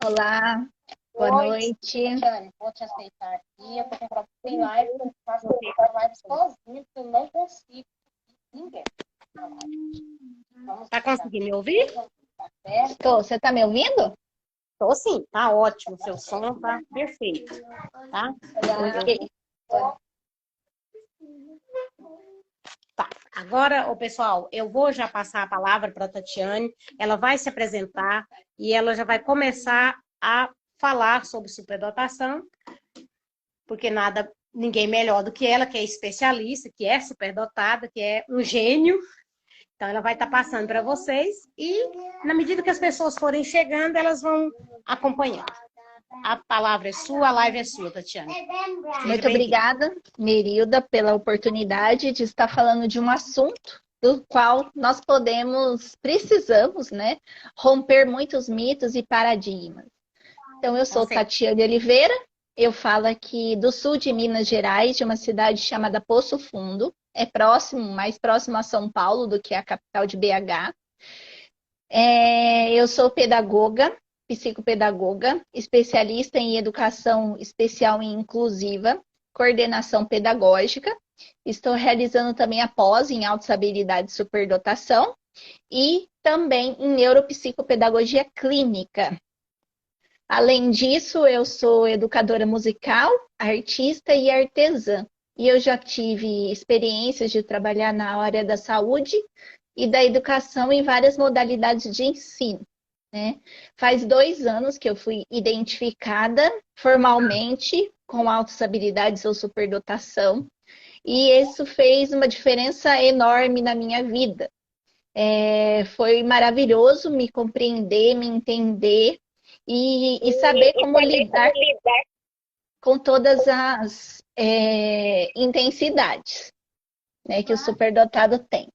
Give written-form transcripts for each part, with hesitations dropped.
Olá, boa Oi, noite. Jane, vou te aceitar aqui. Eu tô com problema sem live, eu faço live sozinha, porque eu não consigo ninguém na live. Vamos Tá tentar. conseguindo me ouvir? Tá certo? Tô, você tá me ouvindo? Tô sim, tá ótimo. Seu som tá perfeito, tá? Ok. Tá. Agora, pessoal, eu vou já passar a palavra para a Tatiane. Ela vai se apresentar e ela já vai começar a falar sobre superdotação, porque ninguém melhor do que ela, que é especialista, que é superdotada, que é um gênio. Então, ela vai estar passando para vocês e, na medida que as pessoas forem chegando, elas vão acompanhando. A palavra é sua, a live é sua, Tatiana. Seja Muito bem-vinda. obrigada, Merilda, pela oportunidade de estar falando de um assunto do qual nós precisamos, né, romper muitos mitos e paradigmas. Então, eu Com sou certeza. Tatiane Oliveira, eu falo aqui do sul de Minas Gerais, de uma cidade chamada Poço Fundo. É mais próximo a São Paulo do que a capital de BH. Eu sou pedagoga, psicopedagoga, especialista em educação especial e inclusiva, coordenação pedagógica. Estou realizando também a pós em autos-habilidade e superdotação e também em neuropsicopedagogia clínica. Além disso, eu sou educadora musical, artista e artesã. E eu já tive experiências de trabalhar na área da saúde e da educação em várias modalidades de ensino, né? Faz 2 anos que eu fui identificada formalmente com altas habilidades ou superdotação, e isso fez uma diferença enorme na minha vida. Foi maravilhoso me compreender, me entender e saber como lidar com todas as intensidades, né, que o superdotado tem.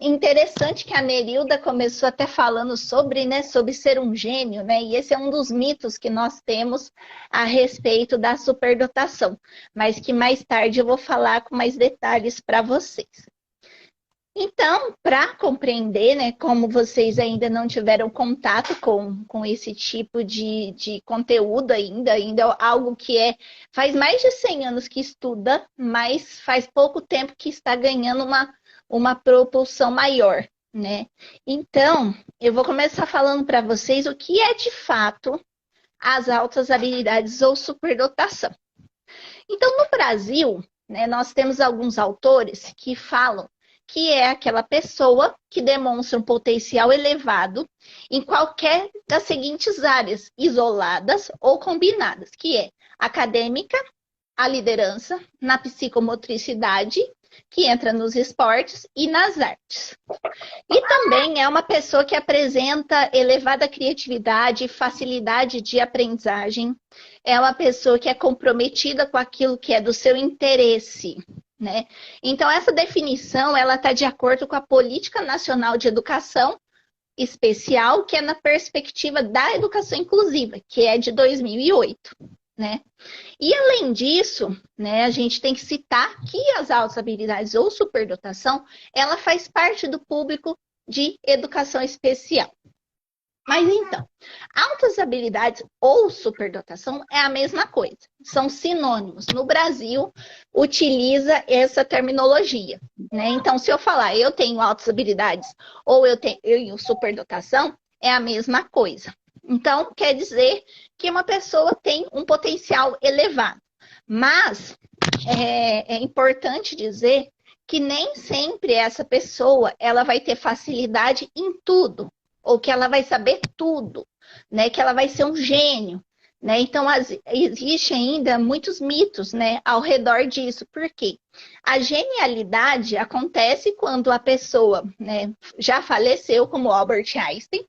Interessante que a Nerilda começou até falando sobre, né, sobre ser um gênio, né? E esse é um dos mitos que nós temos a respeito da superdotação, mas que mais tarde eu vou falar com mais detalhes para vocês. Então, para compreender, né, como vocês ainda não tiveram contato com esse tipo de conteúdo ainda é algo que faz mais de 100 anos que estuda, mas faz pouco tempo que está ganhando uma propulsão maior, né? Então, eu vou começar falando para vocês o que é de fato as altas habilidades ou superdotação. Então, no Brasil, né, nós temos alguns autores que falam que é aquela pessoa que demonstra um potencial elevado em qualquer das seguintes áreas, isoladas ou combinadas, que é acadêmica, a liderança, na psicomotricidade, que entra nos esportes e nas artes. E também é uma pessoa que apresenta elevada criatividade, facilidade de aprendizagem. É uma pessoa que é comprometida com aquilo que é do seu interesse, né? Então, essa definição, ela está de acordo com a Política Nacional de Educação Especial, que é na perspectiva da educação inclusiva, que é de 2008, né? E além disso, né, a gente tem que citar que as altas habilidades ou superdotação, ela faz parte do público de educação especial. Mas então, altas habilidades ou superdotação é a mesma coisa, são sinônimos. No Brasil, utiliza essa terminologia, né? Então, se eu falar eu tenho altas habilidades ou eu tenho superdotação, é a mesma coisa. Então, quer dizer que uma pessoa tem um potencial elevado. Mas é importante dizer que nem sempre essa pessoa ela vai ter facilidade em tudo, ou que ela vai saber tudo, né? Que ela vai ser um gênio, né? Então, existe ainda muitos mitos, né, ao redor disso. Por quê? A genialidade acontece quando a pessoa, né, já faleceu, como Albert Einstein,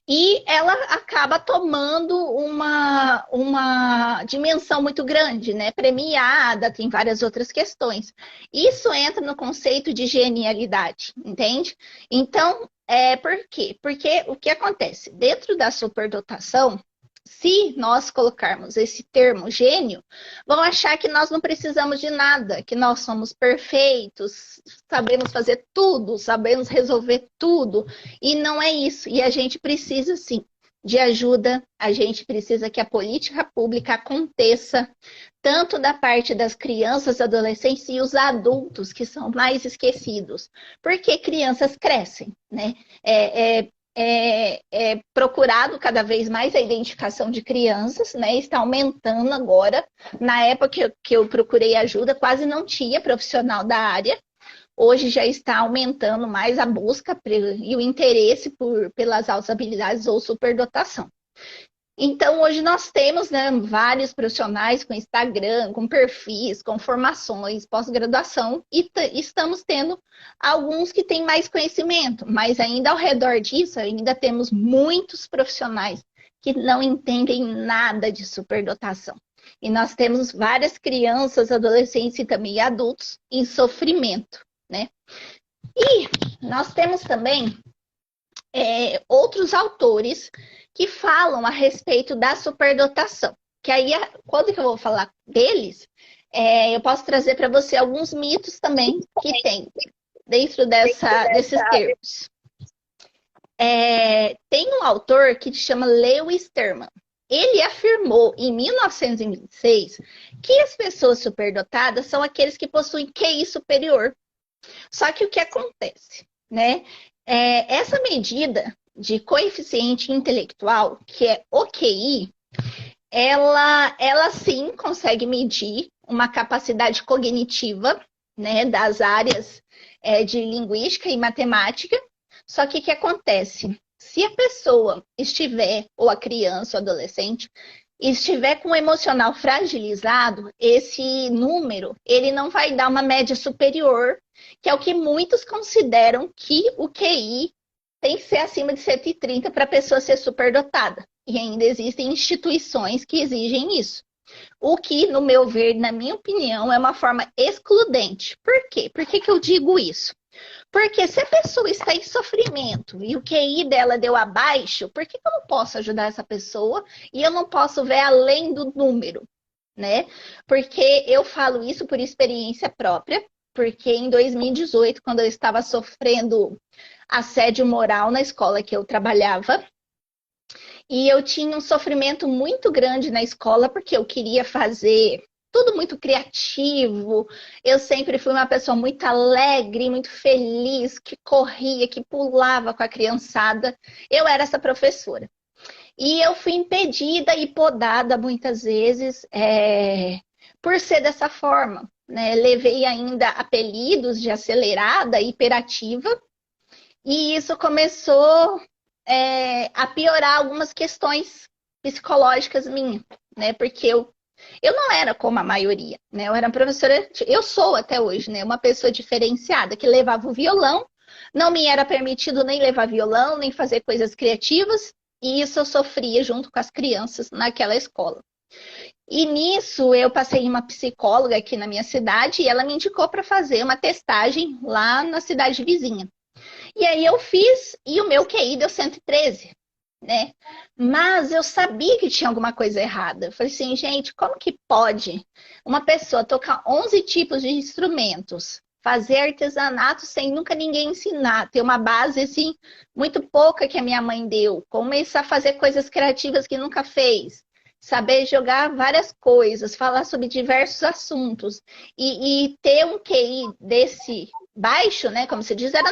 e ela acaba tomando uma dimensão muito grande, né? Premiada, tem várias outras questões. Isso entra no conceito de genialidade, entende? Então, por quê? Porque o que acontece? Dentro da superdotação, se nós colocarmos esse termo gênio, vão achar que nós não precisamos de nada, que nós somos perfeitos, sabemos fazer tudo, sabemos resolver tudo. E não é isso. E a gente precisa, sim, de ajuda, a gente precisa que a política pública aconteça, tanto da parte das crianças, adolescentes e os adultos, que são mais esquecidos, porque crianças crescem, né? É procurado cada vez mais a identificação de crianças, né? Está aumentando agora. Na época que eu procurei ajuda, quase não tinha profissional da área. Hoje já está aumentando mais a busca e o interesse pelas altas habilidades ou superdotação. Então, hoje nós temos, né, vários profissionais com Instagram, com perfis, com formações, pós-graduação, e estamos tendo alguns que têm mais conhecimento, mas ainda ao redor disso, ainda temos muitos profissionais que não entendem nada de superdotação. E nós temos várias crianças, adolescentes e também adultos em sofrimento, né? E nós temos também outros autores que falam a respeito da superdotação. Que aí, quando que eu vou falar deles, eu posso trazer para você alguns mitos também que tem dentro desses termos. Tem um autor que se chama Lewis Terman. Ele afirmou em 1926 que as pessoas superdotadas são aqueles que possuem QI superior. Só que o que acontece, né? Essa medida de coeficiente intelectual, que é o QI, ela sim consegue medir uma capacidade cognitiva, né, das áreas de linguística e matemática. Só que o que acontece? Se a pessoa estiver, ou a criança ou adolescente, estiver com o emocional fragilizado, esse número, ele não vai dar uma média superior, que é o que muitos consideram que o QI tem que ser acima de 130 para a pessoa ser superdotada. E ainda existem instituições que exigem isso. O que, no meu ver, na minha opinião, é uma forma excludente. Por quê? Por que eu digo isso? Porque se a pessoa está em sofrimento e o QI dela deu abaixo, por que eu não posso ajudar essa pessoa e eu não posso ver além do número, né? Porque eu falo isso por experiência própria, porque em 2018, quando eu estava sofrendo assédio moral na escola que eu trabalhava, e eu tinha um sofrimento muito grande na escola, porque eu queria fazer tudo muito criativo. Eu sempre fui uma pessoa muito alegre, muito feliz, que corria, que pulava com a criançada. Eu era essa professora. E eu fui impedida e podada muitas vezes por ser dessa forma, né? Levei ainda apelidos de acelerada, hiperativa, e isso começou a piorar algumas questões psicológicas minhas, né? Porque eu não era como a maioria, né? Eu era uma professora, eu sou até hoje, né? Uma pessoa diferenciada, que levava o violão, não me era permitido nem levar violão, nem fazer coisas criativas, e isso eu sofria junto com as crianças naquela escola. E nisso eu passei em uma psicóloga aqui na minha cidade, e ela me indicou para fazer uma testagem lá na cidade vizinha. E aí eu fiz, e o meu QI deu 113. Né? Mas eu sabia que tinha alguma coisa errada. Eu falei assim, gente, como que pode uma pessoa tocar 11 tipos de instrumentos, fazer artesanato sem nunca ninguém ensinar, ter uma base assim muito pouca que a minha mãe deu, começar a fazer coisas criativas que nunca fez, saber jogar várias coisas, falar sobre diversos assuntos e ter um QI desse baixo, né, como se diz, era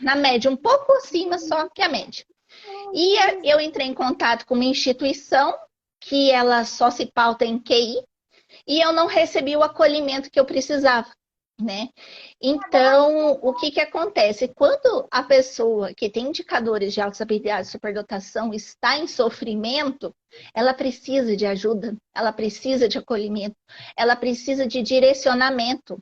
na média, um pouco acima só que a média. E eu entrei em contato com uma instituição que ela só se pauta em QI e eu não recebi o acolhimento que eu precisava, né? Então, o que acontece? Quando a pessoa que tem indicadores de altas habilidades de superdotação está em sofrimento, ela precisa de ajuda, ela precisa de acolhimento, ela precisa de direcionamento.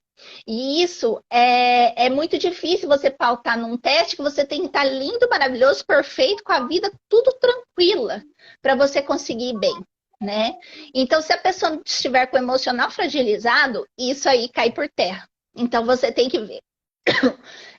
E isso é muito difícil você pautar num teste que você tem que estar lindo, maravilhoso, perfeito, com a vida tudo tranquila, para você conseguir ir bem, né? Então, se a pessoa estiver com o emocional fragilizado, isso aí cai por terra. Então, você tem que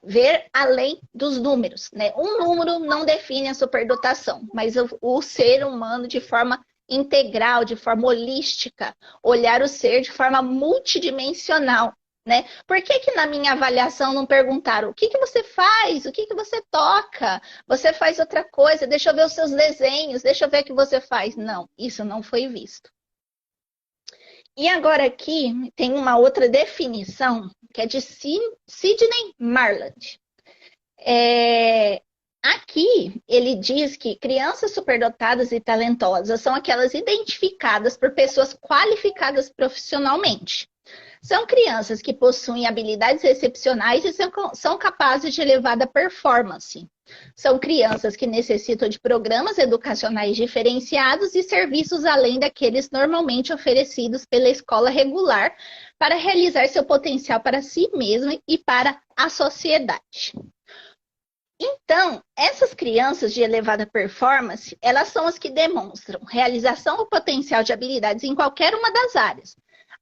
ver além dos números, né? Um número não define a superdotação, mas o ser humano de forma integral, de forma holística, olhar o ser de forma multidimensional. né? Por que que na minha avaliação não perguntaram o que que você faz, o que que você toca, você faz outra coisa, deixa eu ver os seus desenhos, deixa eu ver o que você faz. Não, isso não foi visto. E agora aqui tem uma outra definição, que é de Sidney Marland. Aqui ele diz que crianças superdotadas e talentosas são aquelas identificadas por pessoas qualificadas profissionalmente. São crianças que possuem habilidades excepcionais e são capazes de elevada performance. São crianças que necessitam de programas educacionais diferenciados e serviços além daqueles normalmente oferecidos pela escola regular para realizar seu potencial para si mesma e para a sociedade. Então, essas crianças de elevada performance, elas são as que demonstram realização ou potencial de habilidades em qualquer uma das áreas.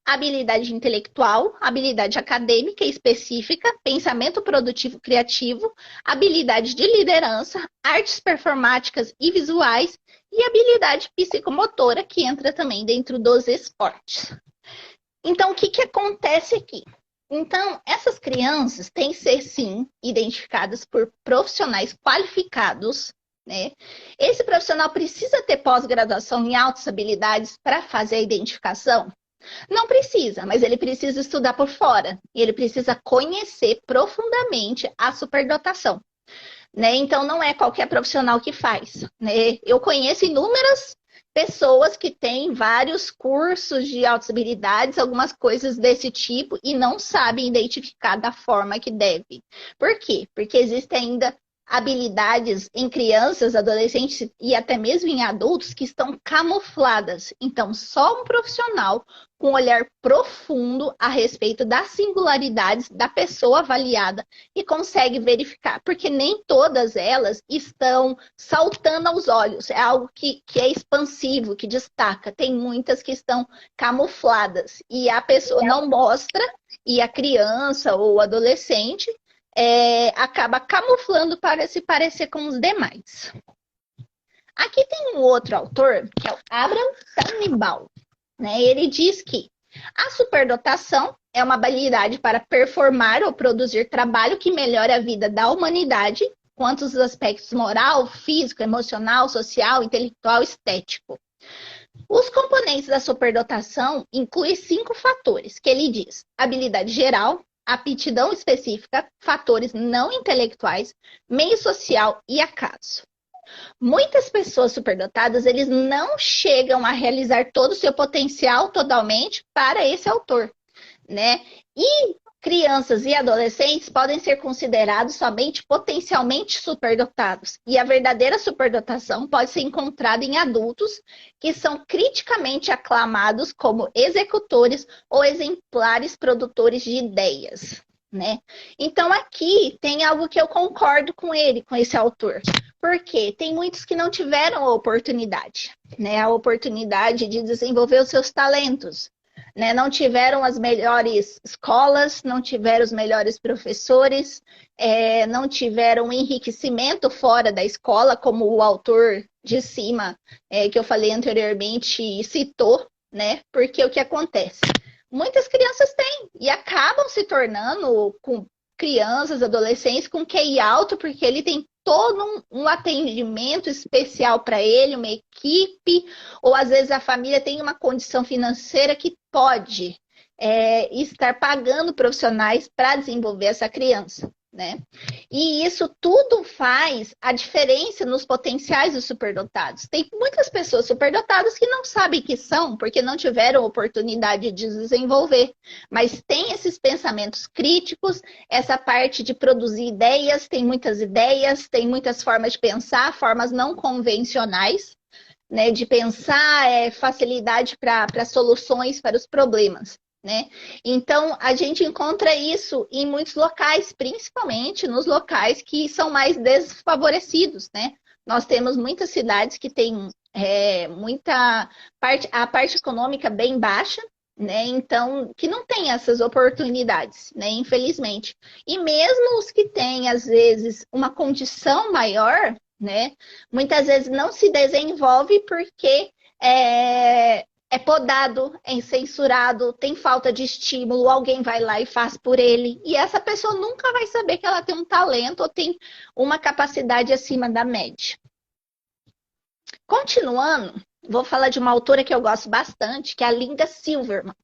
Habilidade intelectual, habilidade acadêmica específica, pensamento produtivo criativo, habilidade de liderança, artes performáticas e visuais e habilidade psicomotora, que entra também dentro dos esportes. Então, o que que acontece aqui? Então, essas crianças têm que ser, sim, identificadas por profissionais qualificados, né? Esse profissional precisa ter pós-graduação em altas habilidades para fazer a identificação? Não precisa, mas ele precisa estudar por fora. E ele precisa conhecer profundamente a superdotação, né? Então, não é qualquer profissional que faz, né? Eu conheço inúmeras pessoas que têm vários cursos de altas habilidades, algumas coisas desse tipo, e não sabem identificar da forma que deve. Por quê? Porque existem ainda habilidades em crianças, adolescentes e até mesmo em adultos que estão camufladas. Então, só um profissional com um olhar profundo a respeito das singularidades da pessoa avaliada e consegue verificar, porque nem todas elas estão saltando aos olhos. É algo que é expansivo, que destaca. Tem muitas que estão camufladas e a pessoa não mostra e a criança ou o adolescente acaba camuflando para se parecer com os demais. Aqui tem um outro autor, que é o Abraham Tannenbaum, né? Ele diz que a superdotação é uma habilidade para performar ou produzir trabalho que melhora a vida da humanidade, quanto aos aspectos moral, físico, emocional, social, intelectual, estético. Os componentes da superdotação incluem 5 fatores, que ele diz: habilidade geral, aptidão específica, fatores não intelectuais, meio social e acaso. Muitas pessoas superdotadas, eles não chegam a realizar todo o seu potencial totalmente para esse autor, né? E crianças e adolescentes podem ser considerados somente potencialmente superdotados. E a verdadeira superdotação pode ser encontrada em adultos que são criticamente aclamados como executores ou exemplares produtores de ideias, né? Então aqui tem algo que eu concordo com ele, com esse autor. Porque tem muitos que não tiveram a oportunidade, né? A oportunidade de desenvolver os seus talentos. Né? Não tiveram as melhores escolas, não tiveram os melhores professores, não tiveram enriquecimento fora da escola, como o autor de cima, que eu falei anteriormente, citou, né? Porque o que acontece? Muitas crianças têm e acabam se tornando com crianças, adolescentes com QI alto, porque ele tem todo um atendimento especial para ele, uma equipe, ou às vezes a família tem uma condição financeira que pode estar pagando profissionais para desenvolver essa criança, né? E isso tudo faz a diferença nos potenciais dos superdotados. Tem muitas pessoas superdotadas que não sabem que são, porque não tiveram oportunidade de desenvolver, mas tem esses pensamentos críticos, essa parte de produzir ideias, tem muitas formas de pensar, formas não convencionais, né, de pensar, facilidade para soluções para os problemas. Né? Então, a gente encontra isso em muitos locais, principalmente nos locais que são mais desfavorecidos, né? Nós temos muitas cidades que têm a parte econômica bem baixa, né? Então, que não tem essas oportunidades, né? Infelizmente. E mesmo os que têm, às vezes, uma condição maior, né? Muitas vezes não se desenvolve porque é podado, é censurado, tem falta de estímulo, alguém vai lá e faz por ele. E essa pessoa nunca vai saber que ela tem um talento ou tem uma capacidade acima da média. Continuando, vou falar de uma autora que eu gosto bastante, que é a Linda Silverman.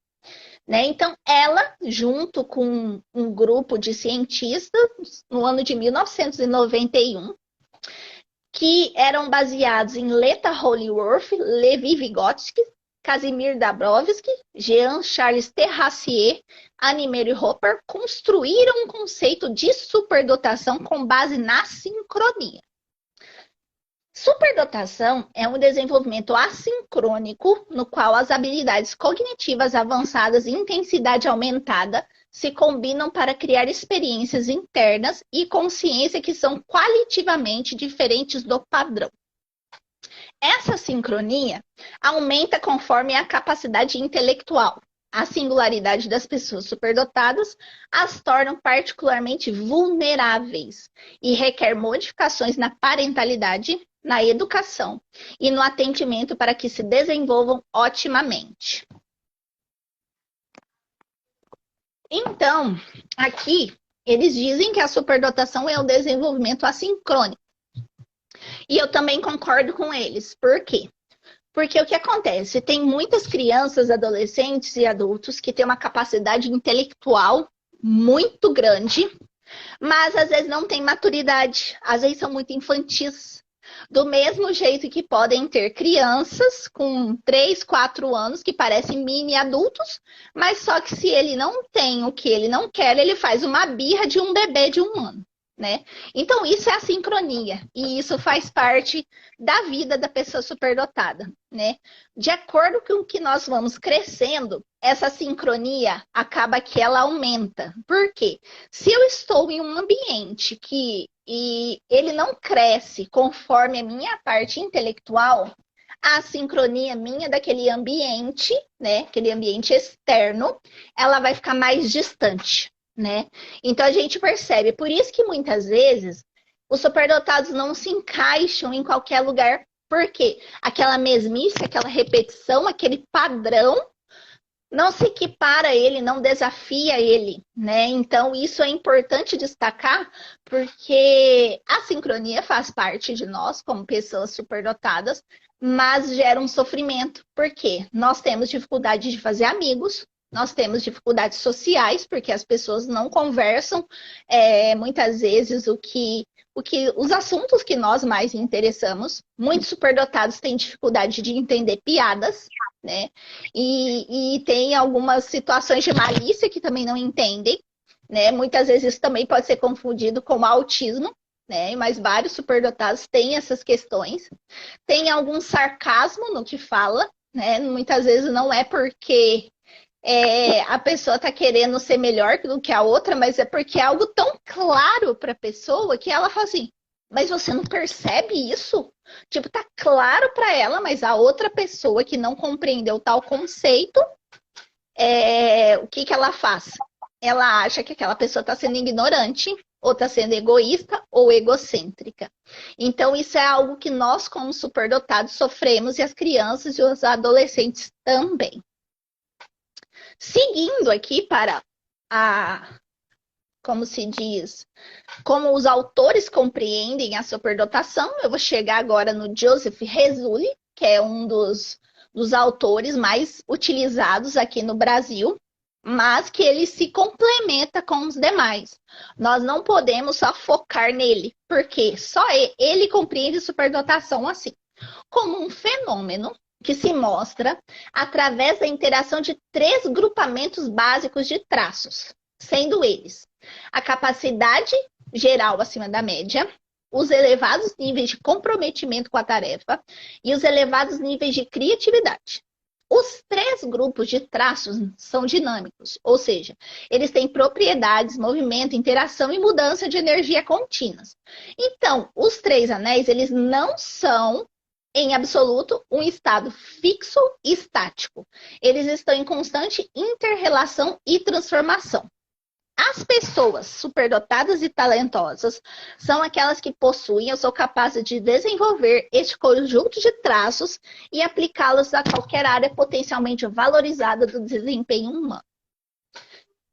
Né? Então, ela, junto com um grupo de cientistas, no ano de 1991, que eram baseados em Leta Hollingworth, Levi Vygotsky, Casimir Dabrowski, Jean-Charles Terracier, Anne-Marie Hopper, construíram um conceito de superdotação com base na sincronia. Superdotação é um desenvolvimento assincrônico no qual as habilidades cognitivas avançadas e intensidade aumentada se combinam para criar experiências internas e consciência que são qualitativamente diferentes do padrão. Essa sincronia aumenta conforme a capacidade intelectual. A singularidade das pessoas superdotadas as tornam particularmente vulneráveis e requer modificações na parentalidade, na educação e no atendimento para que se desenvolvam otimamente. Então, aqui, eles dizem que a superdotação é o desenvolvimento assincrônico. E eu também concordo com eles. Por quê? Porque o que acontece? Tem muitas crianças, adolescentes e adultos que têm uma capacidade intelectual muito grande, mas às vezes não têm maturidade, às vezes são muito infantis. Do mesmo jeito que podem ter crianças com 3, 4 anos que parecem mini adultos, mas só que se ele não tem o que ele não quer, ele faz uma birra de um bebê de 1 ano. Né? Então, isso é a sincronia, e isso faz parte da vida da pessoa superdotada. Né? De acordo com o que nós vamos crescendo, essa sincronia acaba que ela aumenta. Por quê? Se eu estou em um ambiente e ele não cresce conforme a minha parte intelectual, a sincronia minha daquele ambiente, né, aquele ambiente externo, ela vai ficar mais distante. Né? Então a gente percebe, por isso que muitas vezes os superdotados não se encaixam em qualquer lugar, porque aquela mesmice, aquela repetição, aquele padrão não se equipara a ele, não desafia ele, né? Então isso é importante destacar, porque a sincronia faz parte de nós como pessoas superdotadas, mas gera um sofrimento, porque nós temos dificuldade de fazer amigos. Nós temos dificuldades sociais, porque as pessoas não conversam muitas vezes os assuntos que nós mais interessamos. Muitos superdotados têm dificuldade de entender piadas, né? E tem algumas situações de malícia que também não entendem, né? Muitas vezes isso também pode ser confundido com autismo, né? Mas vários superdotados têm essas questões. Tem algum sarcasmo no que fala, né? Muitas vezes não é porque a pessoa está querendo ser melhor do que a outra, mas é porque é algo tão claro para a pessoa que ela fala assim, mas você não percebe isso? Tipo, tá claro para ela, mas a outra pessoa que não compreendeu tal conceito, o que ela faz? Ela acha que aquela pessoa está sendo ignorante, ou está sendo egoísta ou egocêntrica. Então, isso é algo que nós, como superdotados, sofremos, e as crianças e os adolescentes também. Seguindo aqui para como se diz, como os autores compreendem a superdotação, eu vou chegar agora no Joseph Rezulli, que é um dos autores mais utilizados aqui no Brasil, mas que ele se complementa com os demais. Nós não podemos só focar nele, porque só ele compreende superdotação assim, como um fenômeno que se mostra através da interação de 3 grupamentos básicos de traços, sendo eles a capacidade geral acima da média, os elevados níveis de comprometimento com a tarefa e os elevados níveis de criatividade. Os 3 grupos de traços são dinâmicos, ou seja, eles têm propriedades, movimento, interação e mudança de energia contínuas. Então, os 3 anéis, eles não são em absoluto, um estado fixo e estático. Eles estão em constante inter-relação e transformação. As pessoas superdotadas e talentosas são aquelas que possuem ou são capazes de desenvolver este conjunto de traços e aplicá-los a qualquer área potencialmente valorizada do desempenho humano.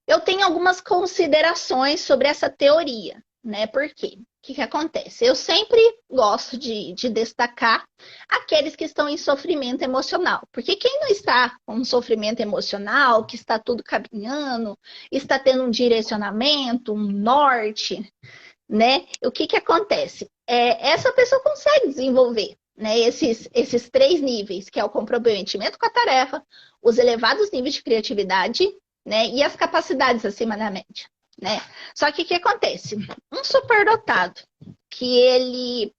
Eu tenho algumas considerações sobre essa teoria, né? Por quê? O que acontece? Eu sempre gosto de destacar aqueles que estão em sofrimento emocional. Porque quem não está com um sofrimento emocional, que está tudo caminhando, está tendo um direcionamento, um norte, né? O que acontece? Essa pessoa consegue desenvolver, né, esses 3 níveis, que é o comprometimento com a tarefa, os elevados níveis de criatividade, né, e as capacidades acima da média. Né? Só que o que acontece? Um superdotado que ele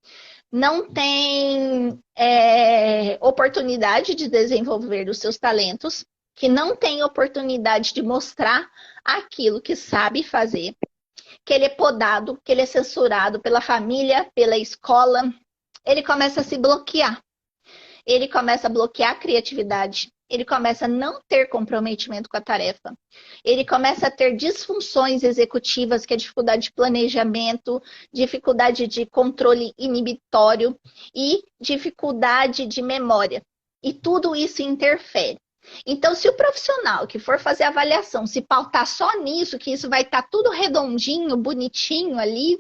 não tem oportunidade de desenvolver os seus talentos, que não tem oportunidade de mostrar aquilo que sabe fazer, que ele é podado, que ele é censurado pela família, pela escola, ele começa a se bloquear. Ele começa a bloquear a criatividade. Ele começa a não ter comprometimento com a tarefa. Ele começa a ter disfunções executivas, que é dificuldade de planejamento, dificuldade de controle inibitório e dificuldade de memória. E tudo isso interfere. Então, se o profissional que for fazer a avaliação se pautar só nisso, que isso vai estar tudo redondinho, bonitinho ali,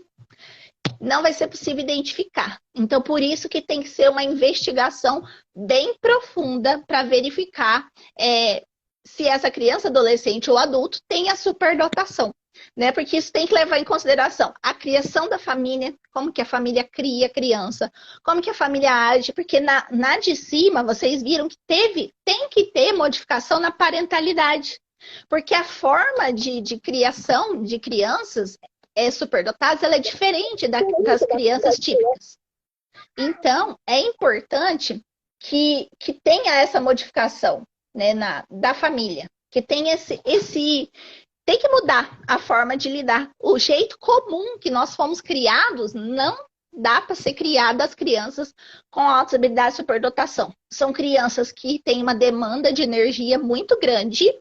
não vai ser possível identificar. Então, por isso que tem que ser uma investigação bem profunda para verificar se essa criança, adolescente ou adulto tem a superdotação, né? Porque isso tem que levar em consideração a criação da família, como que a família cria a criança, como que a família age, porque na de cima, vocês viram que tem que ter modificação na parentalidade, porque a forma de criação de crianças superdotadas, ela é diferente das crianças típicas. Então, é importante que tenha essa modificação, né, da família, que tenha tem que mudar a forma de lidar. O jeito comum que nós fomos criados não dá para ser criada as crianças com altas habilidades de superdotação. São crianças que têm uma demanda de energia muito grande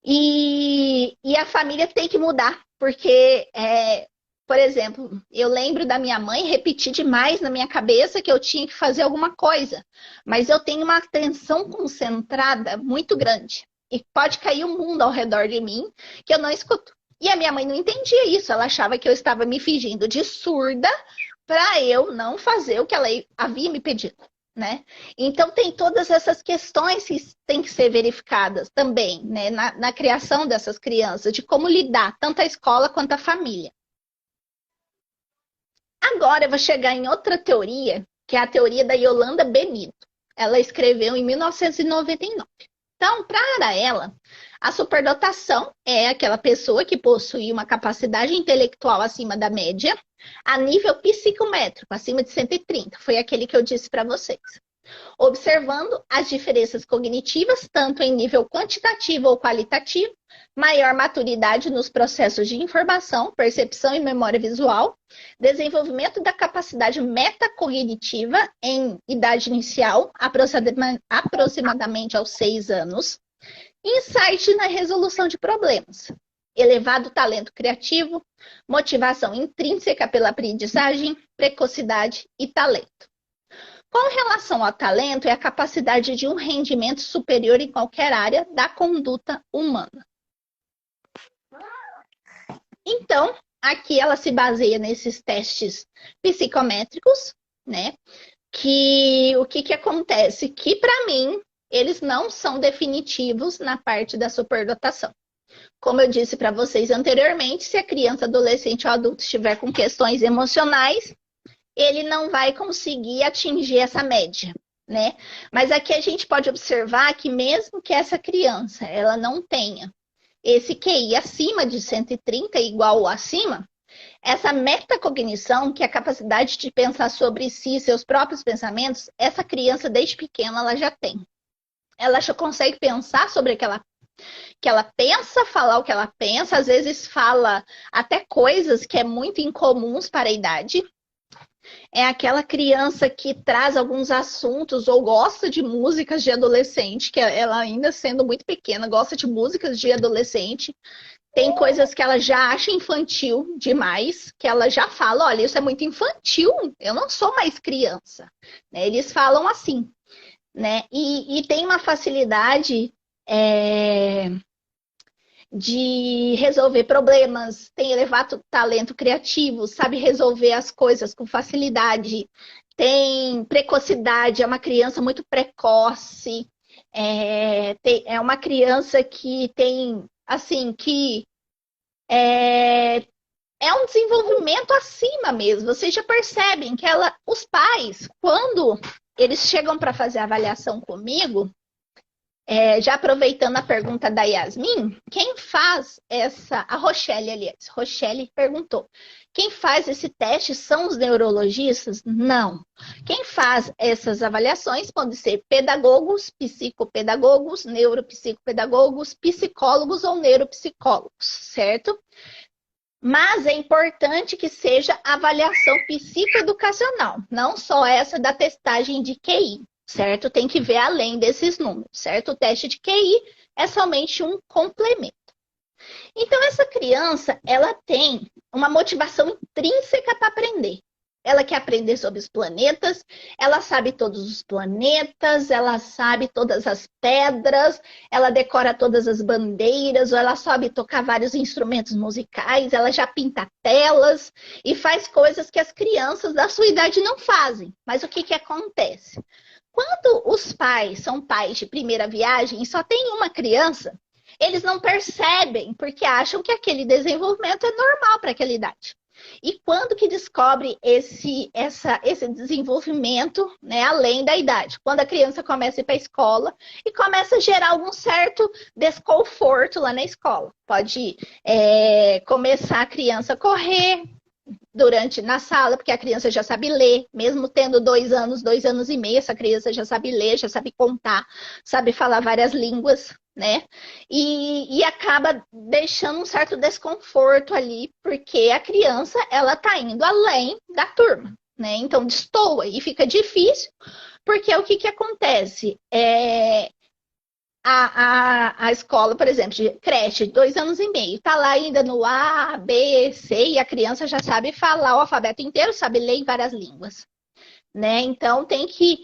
e a família tem que mudar. Porque, por exemplo, eu lembro da minha mãe repetir demais na minha cabeça que eu tinha que fazer alguma coisa. Mas eu tenho uma atenção concentrada muito grande. E pode cair o mundo ao redor de mim que eu não escuto. E a minha mãe não entendia isso. Ela achava que eu estava me fingindo de surda para eu não fazer o que ela havia me pedido. Né? Então, tem todas essas questões que têm que ser verificadas também, né? na criação dessas crianças, de como lidar, tanto a escola quanto a família. Agora, eu vou chegar em outra teoria, que é a teoria da Yolanda Benito. Ela escreveu em 1999. Então, para ela, a superdotação é aquela pessoa que possui uma capacidade intelectual acima da média, a nível psicométrico, acima de 130. Foi aquele que eu disse para vocês. Observando as diferenças cognitivas, tanto em nível quantitativo ou qualitativo, maior maturidade nos processos de informação, percepção e memória visual, desenvolvimento da capacidade metacognitiva em idade inicial, aproximadamente aos 6 anos, insight na resolução de problemas, elevado talento criativo, motivação intrínseca pela aprendizagem, precocidade e talento. Com relação ao talento, é a capacidade de um rendimento superior em qualquer área da conduta humana. Então, aqui ela se baseia nesses testes psicométricos, né? O que acontece? Que, para mim, eles não são definitivos na parte da superdotação. Como eu disse para vocês anteriormente, se a criança, adolescente ou adulto estiver com questões emocionais, ele não vai conseguir atingir essa média, né? Mas aqui a gente pode observar que mesmo que essa criança ela não tenha esse QI acima de 130, igual ou acima, essa metacognição, que é a capacidade de pensar sobre si, seus próprios pensamentos, essa criança desde pequena ela já tem. Ela já consegue pensar sobre aquela que ela pensa, falar o que ela pensa, às vezes fala até coisas que é muito incomuns para a idade. É aquela criança que traz alguns assuntos ou gosta de músicas de adolescente, que ela ainda sendo muito pequena, gosta de músicas de adolescente. Tem coisas que ela já acha infantil demais, que ela já fala, olha, isso é muito infantil, eu não sou mais criança. Né? Eles falam assim, né? E tem uma facilidade de resolver problemas, tem elevado talento criativo, sabe resolver as coisas com facilidade, tem precocidade, é uma criança muito precoce, é uma criança que tem, assim, que é um desenvolvimento acima mesmo. Vocês já percebem que os pais, quando eles chegam para fazer a avaliação comigo, já aproveitando a pergunta da Yasmin, quem faz a Rochelle, aliás, Rochelle perguntou, quem faz esse teste são os neurologistas? Não. Quem faz essas avaliações podem ser pedagogos, psicopedagogos, neuropsicopedagogos, psicólogos ou neuropsicólogos, certo? Mas é importante que seja avaliação psicoeducacional, não só essa da testagem de QI. Certo? Tem que ver além desses números, certo? O teste de QI é somente um complemento. Então, essa criança, ela tem uma motivação intrínseca para aprender. Ela quer aprender sobre os planetas, ela sabe todos os planetas, ela sabe todas as pedras, ela decora todas as bandeiras, ou ela sabe tocar vários instrumentos musicais, ela já pinta telas e faz coisas que as crianças da sua idade não fazem. Mas o que acontece? Quando os pais são pais de primeira viagem e só tem uma criança, eles não percebem, porque acham que aquele desenvolvimento é normal para aquela idade. E quando que descobre esse desenvolvimento, né, além da idade? Quando a criança começa a ir para a escola e começa a gerar algum certo desconforto lá na escola. Pode começar a criança a correr na sala, porque a criança já sabe ler, mesmo tendo 2 anos, 2 anos e meio, essa criança já sabe ler, já sabe contar, sabe falar várias línguas, né? E acaba deixando um certo desconforto ali, porque a criança, ela tá indo além da turma, né? Então, destoa e fica difícil, porque o que acontece? A escola, por exemplo, de creche, 2 anos e meio, tá lá ainda no A, B, C, e a criança já sabe falar o alfabeto inteiro, sabe ler em várias línguas, né? Então, tem que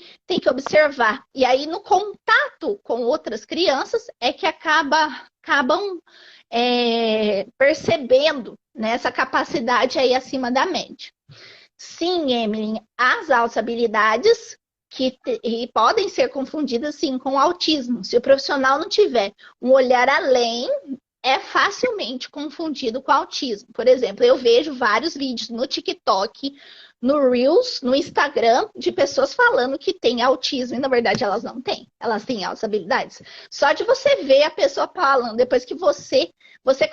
observar. E aí, no contato com outras crianças, é que acabam percebendo, né, essa capacidade aí acima da média. Sim, Emily, as altas habilidades e podem ser confundidas, sim, com autismo. Se o profissional não tiver um olhar além, é facilmente confundido com autismo. Por exemplo, eu vejo vários vídeos no TikTok, no Reels, no Instagram, de pessoas falando que tem autismo, e na verdade elas não têm. Elas têm altas habilidades. Só de você ver a pessoa falando, depois que você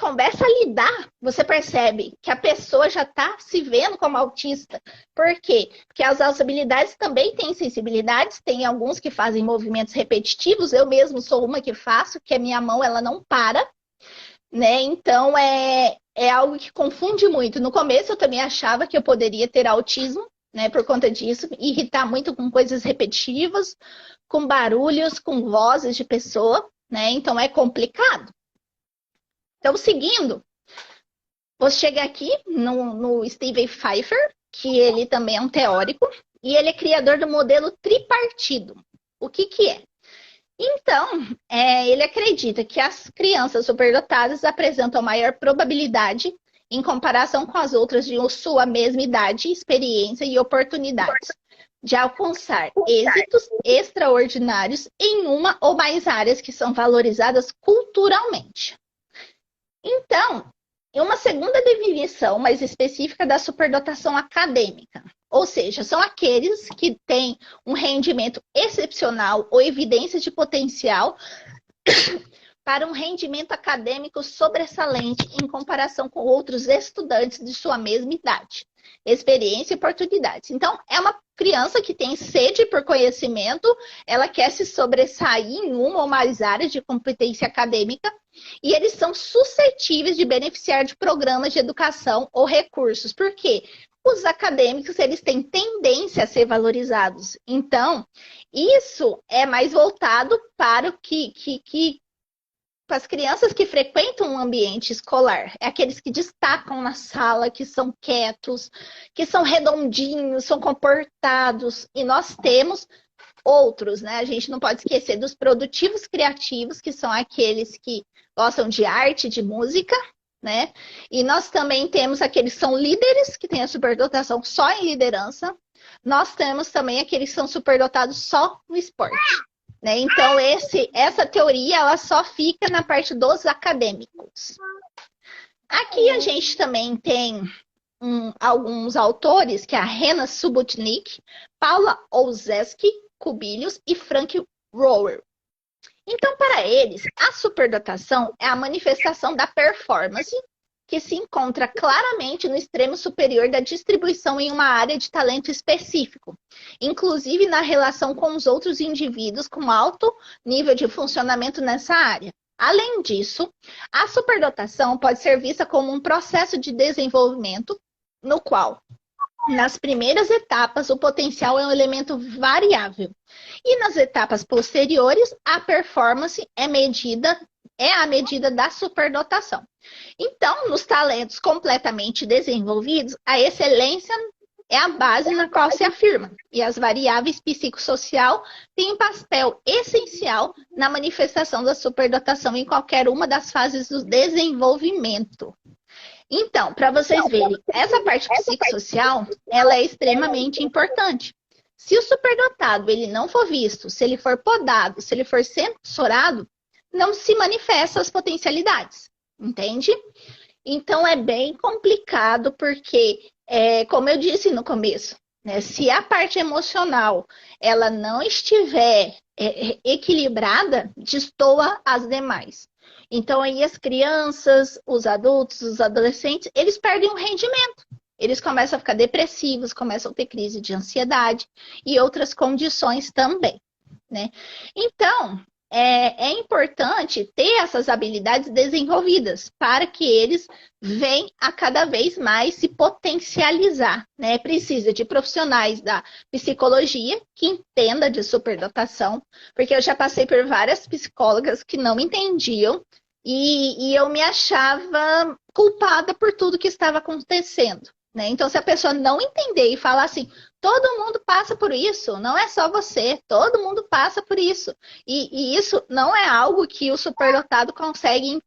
começa a lidar, você percebe que a pessoa já está se vendo como autista. Por quê? Porque as altas habilidades também têm sensibilidades, tem alguns que fazem movimentos repetitivos, eu mesmo sou uma que faço, que a minha mão ela não para, né? Então é algo que confunde muito. No começo eu também achava que eu poderia ter autismo, né, por conta disso, irritar muito com coisas repetitivas, com barulhos, com vozes de pessoa, né? Então é complicado. Então, seguindo, vou chegar aqui no Steven Pfeiffer, que ele também é um teórico, e ele é criador do modelo tripartido. O que é? Então, ele acredita que as crianças superdotadas apresentam maior probabilidade, em comparação com as outras de sua mesma idade, experiência e oportunidades, de alcançar êxitos extraordinários em uma ou mais áreas que são valorizadas culturalmente. Então, uma segunda definição mais específica da superdotação acadêmica, ou seja, são aqueles que têm um rendimento excepcional ou evidência de potencial para um rendimento acadêmico sobressalente em comparação com outros estudantes de sua mesma idade, experiência e oportunidades. Então, é uma criança que tem sede por conhecimento, ela quer se sobressair em uma ou mais áreas de competência acadêmica, e eles são suscetíveis de beneficiar de programas de educação ou recursos. Por quê? Os acadêmicos, eles têm tendência a ser valorizados. Então, isso é mais voltado para o que para as crianças que frequentam um ambiente escolar, é aqueles que destacam na sala, que são quietos, que são redondinhos, são comportados. E nós temos outros, né? A gente não pode esquecer dos produtivos criativos, que são aqueles que gostam de arte, de música, né? E nós também temos aqueles que são líderes, que têm a superdotação só em liderança. Nós temos também aqueles que são superdotados só no esporte. Né? Então, essa teoria ela só fica na parte dos acadêmicos. Aqui a gente também tem alguns autores, que é a Rena Subotnick, Paula Olszewski, Kubilius e Frank Rower. Então, para eles, a superdotação é a manifestação da performance que se encontra claramente no extremo superior da distribuição em uma área de talento específico, inclusive na relação com os outros indivíduos com alto nível de funcionamento nessa área. Além disso, a superdotação pode ser vista como um processo de desenvolvimento no qual, nas primeiras etapas, o potencial é um elemento variável. E nas etapas posteriores, a performance é a medida da superdotação. Então, nos talentos completamente desenvolvidos, a excelência é a base na qual se afirma. E as variáveis psicossocial têm um papel essencial na manifestação da superdotação em qualquer uma das fases do desenvolvimento. Então, para vocês verem, essa parte psicossocial, ela é extremamente importante. Se o superdotado ele não for visto, se ele for podado, se ele for censurado, não se manifestam as potencialidades, entende? Então, é bem complicado porque, como eu disse no começo, né, se a parte emocional ela não estiver equilibrada, destoa as demais. Então, aí as crianças, os adultos, os adolescentes, eles perdem o rendimento. Eles começam a ficar depressivos, começam a ter crise de ansiedade e outras condições também, né? Então, é importante ter essas habilidades desenvolvidas para que eles venham a cada vez mais se potencializar, né? Precisa de profissionais da psicologia que entenda de superdotação, porque eu já passei por várias psicólogas que não entendiam e eu me achava culpada por tudo que estava acontecendo. Né? Então, se a pessoa não entender e falar assim, todo mundo passa por isso, não é só você, todo mundo passa por isso. E isso não é algo que o superdotado consegue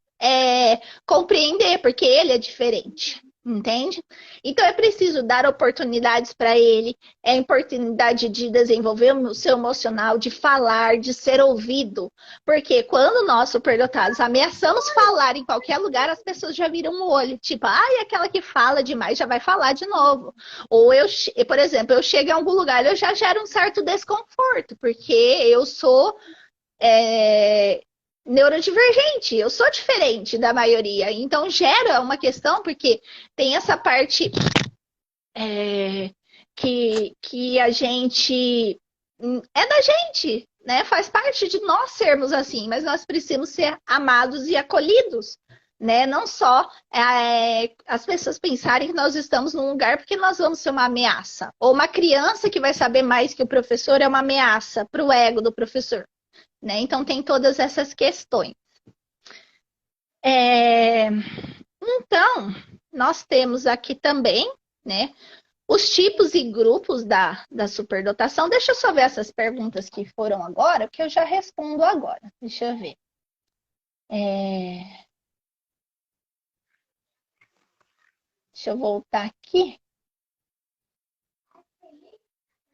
compreender, porque ele é diferente, entende? Então, é preciso dar oportunidades para ele, oportunidade de desenvolver o seu emocional, de falar, de ser ouvido. Porque quando nós, superdotados, ameaçamos falar em qualquer lugar, as pessoas já viram o olho. Tipo, aquela que fala demais já vai falar de novo. Ou por exemplo, eu chego em algum lugar, eu já gero um certo desconforto, porque eu sou neurodivergente, eu sou diferente da maioria. Então, gera uma questão, porque tem essa parte que a gente é da gente, né? Faz parte de nós sermos assim, mas nós precisamos ser amados e acolhidos, né? Não só as pessoas pensarem que nós estamos num lugar porque nós vamos ser uma ameaça. Ou uma criança que vai saber mais que o professor é uma ameaça para o ego do professor, né? Então tem todas essas questões. Então, nós temos aqui também, né? Os tipos e grupos da superdotação. Deixa eu só ver essas perguntas que foram agora, que eu já respondo agora. Deixa eu ver. Deixa eu voltar aqui.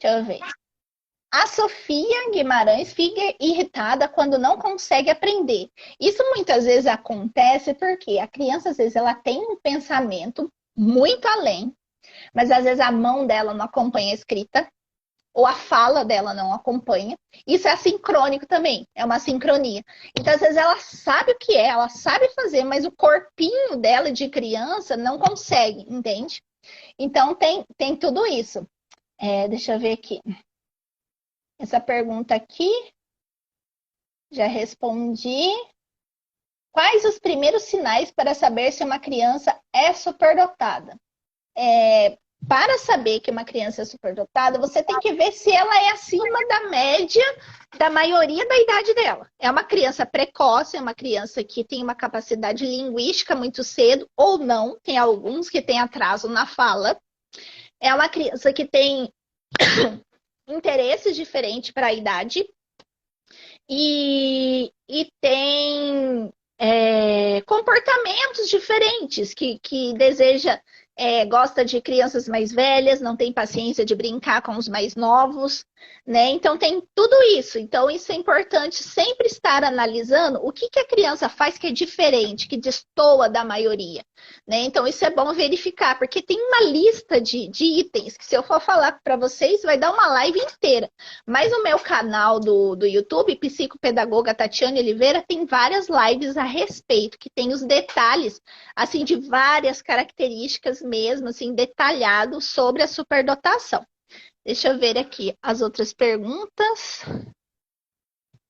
Deixa eu ver. A Sofia Guimarães fica irritada quando não consegue aprender. Isso muitas vezes acontece porque a criança, às vezes, ela tem um pensamento muito além, mas às vezes a mão dela não acompanha a escrita, ou a fala dela não acompanha. Isso é assincrônico também, é uma sincronia. Então, às vezes, ela sabe o que é, ela sabe fazer, mas o corpinho dela de criança não consegue, entende? Então, tem tudo isso. Deixa eu ver aqui. Essa pergunta aqui, já respondi. Quais os primeiros sinais para saber se uma criança é superdotada? para saber que uma criança é superdotada, você tem que ver se ela é acima da média da maioria da idade dela. É uma criança precoce, é uma criança que tem uma capacidade linguística muito cedo, ou não, tem alguns que têm atraso na fala. É uma criança que tem interesses diferentes para a idade e tem comportamentos diferentes, que deseja, gosta de crianças mais velhas, não tem paciência de brincar com os mais novos, né? Então tem tudo isso. Então isso é importante sempre estar analisando o que a criança faz que é diferente, que destoa da maioria, né? Então isso é bom verificar, porque tem uma lista de itens que se eu for falar para vocês vai dar uma live inteira. Mas no meu canal do YouTube, Psicopedagoga Tatiane Oliveira, tem várias lives a respeito, que tem os detalhes, assim, de várias características mesmo, assim, detalhado sobre a superdotação. Deixa eu ver aqui as outras perguntas.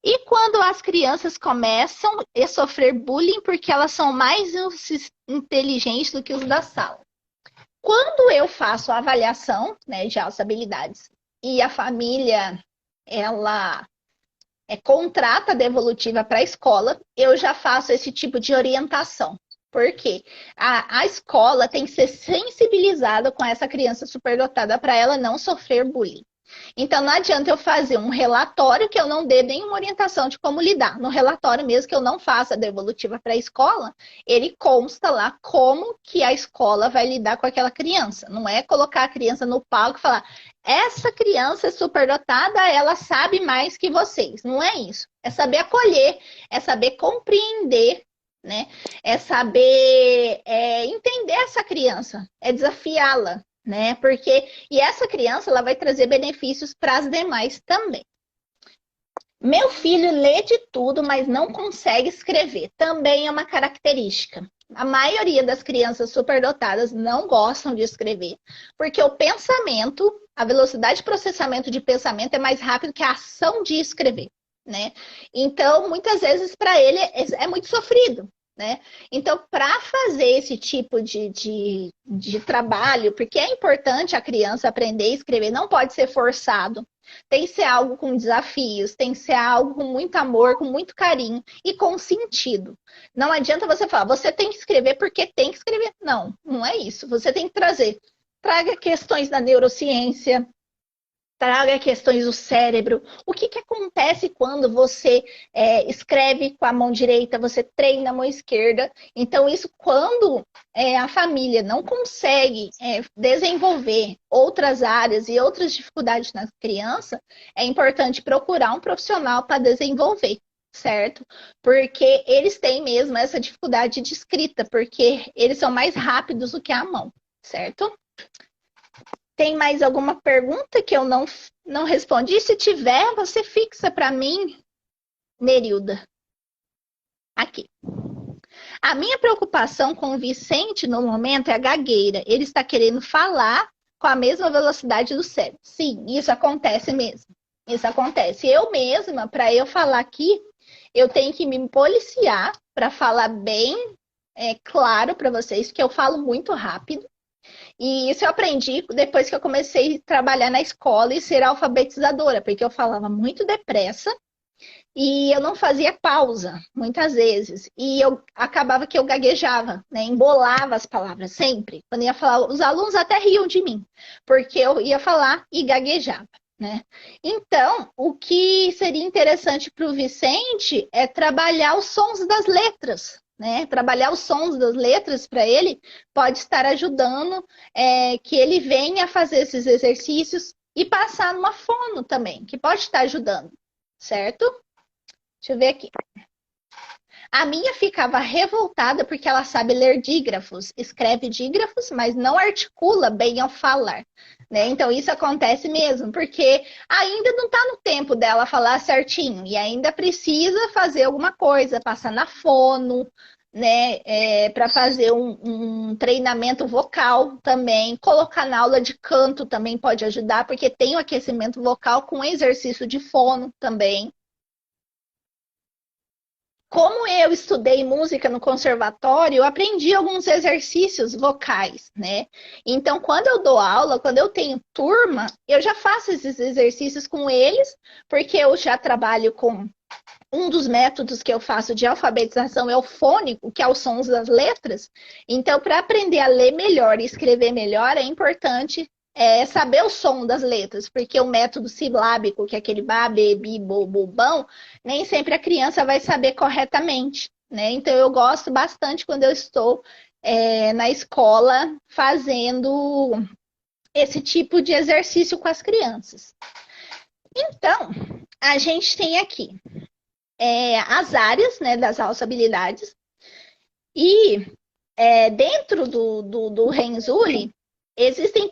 E quando as crianças começam a sofrer bullying porque elas são mais inteligentes do que os da sala? Quando eu faço a avaliação, né, de altas habilidades e a família, ela contrata a devolutiva para a escola, eu já faço esse tipo de orientação. Por quê? A escola tem que ser sensibilizada com essa criança superdotada para ela não sofrer bullying. Então, não adianta eu fazer um relatório que eu não dê nenhuma orientação de como lidar. No relatório mesmo que eu não faça a devolutiva para a escola, ele consta lá como que a escola vai lidar com aquela criança. Não é colocar a criança no palco e falar, essa criança é superdotada, ela sabe mais que vocês. Não é isso. É saber acolher, é saber compreender, né? É saber entender essa criança, é desafiá-la, né? E essa criança, ela vai trazer benefícios para as demais também. Meu filho lê de tudo, mas não consegue escrever. Também é uma característica. A maioria das crianças superdotadas não gostam de escrever, porque o pensamento, a velocidade de processamento de pensamento é mais rápido que a ação de escrever, né? Então, muitas vezes, para ele, é muito sofrido, né? Então, para fazer esse tipo de trabalho, porque é importante a criança aprender a escrever, não pode ser forçado, tem que ser algo com desafios, tem que ser algo com muito amor, com muito carinho e com sentido. Não adianta você falar, você tem que escrever porque tem que escrever. Não, não é isso. Você tem que traga questões da neurociência, traga questões do cérebro. O que acontece quando você escreve com a mão direita, você treina a mão esquerda? Então, isso quando a família não consegue desenvolver outras áreas e outras dificuldades na criança, é importante procurar um profissional para desenvolver, certo? Porque eles têm mesmo essa dificuldade de escrita, porque eles são mais rápidos do que a mão, certo? Tem mais alguma pergunta que eu não respondi? Se tiver, você fixa para mim, Nerilda. Aqui. A minha preocupação com o Vicente no momento é a gagueira. Ele está querendo falar com a mesma velocidade do cérebro. Sim, isso acontece mesmo. Isso acontece. Eu mesma, para eu falar aqui, eu tenho que me policiar para falar bem claro para vocês, porque eu falo muito rápido. E isso eu aprendi depois que eu comecei a trabalhar na escola e ser alfabetizadora, porque eu falava muito depressa e eu não fazia pausa, muitas vezes. E eu acabava que eu gaguejava, né? Embolava as palavras sempre. Quando ia falar, os alunos até riam de mim, porque eu ia falar e gaguejava, né? Então, o que seria interessante para o Vicente é trabalhar os sons das letras, né? Trabalhar os sons das letras para ele pode estar ajudando que ele venha fazer esses exercícios e passar numa fono também, que pode estar ajudando, certo? Deixa eu ver aqui. A minha ficava revoltada porque ela sabe ler dígrafos, escreve dígrafos, mas não articula bem ao falar, né? Então isso acontece mesmo, porque ainda não está no tempo dela falar certinho e ainda precisa fazer alguma coisa, passar na fono, né? Para fazer um treinamento vocal também, colocar na aula de canto também pode ajudar, porque tem o aquecimento vocal com exercício de fono também. como eu estudei música no conservatório, eu aprendi alguns exercícios vocais, né? Então, quando eu dou aula, quando eu tenho turma, eu já faço esses exercícios com eles, porque eu já trabalho com um dos métodos que eu faço de alfabetização é o fônico, que é os sons das letras. Então, para aprender a ler melhor e escrever melhor, é importante saber o som das letras, porque o método silábico, que é aquele bá, bê, bi, bo, bu, bão, nem sempre a criança vai saber corretamente, né? Então, eu gosto bastante quando eu estou na escola fazendo esse tipo de exercício com as crianças. Então, a gente tem aqui as áreas, né, das alçabilidades. E dentro do Renzulli, existem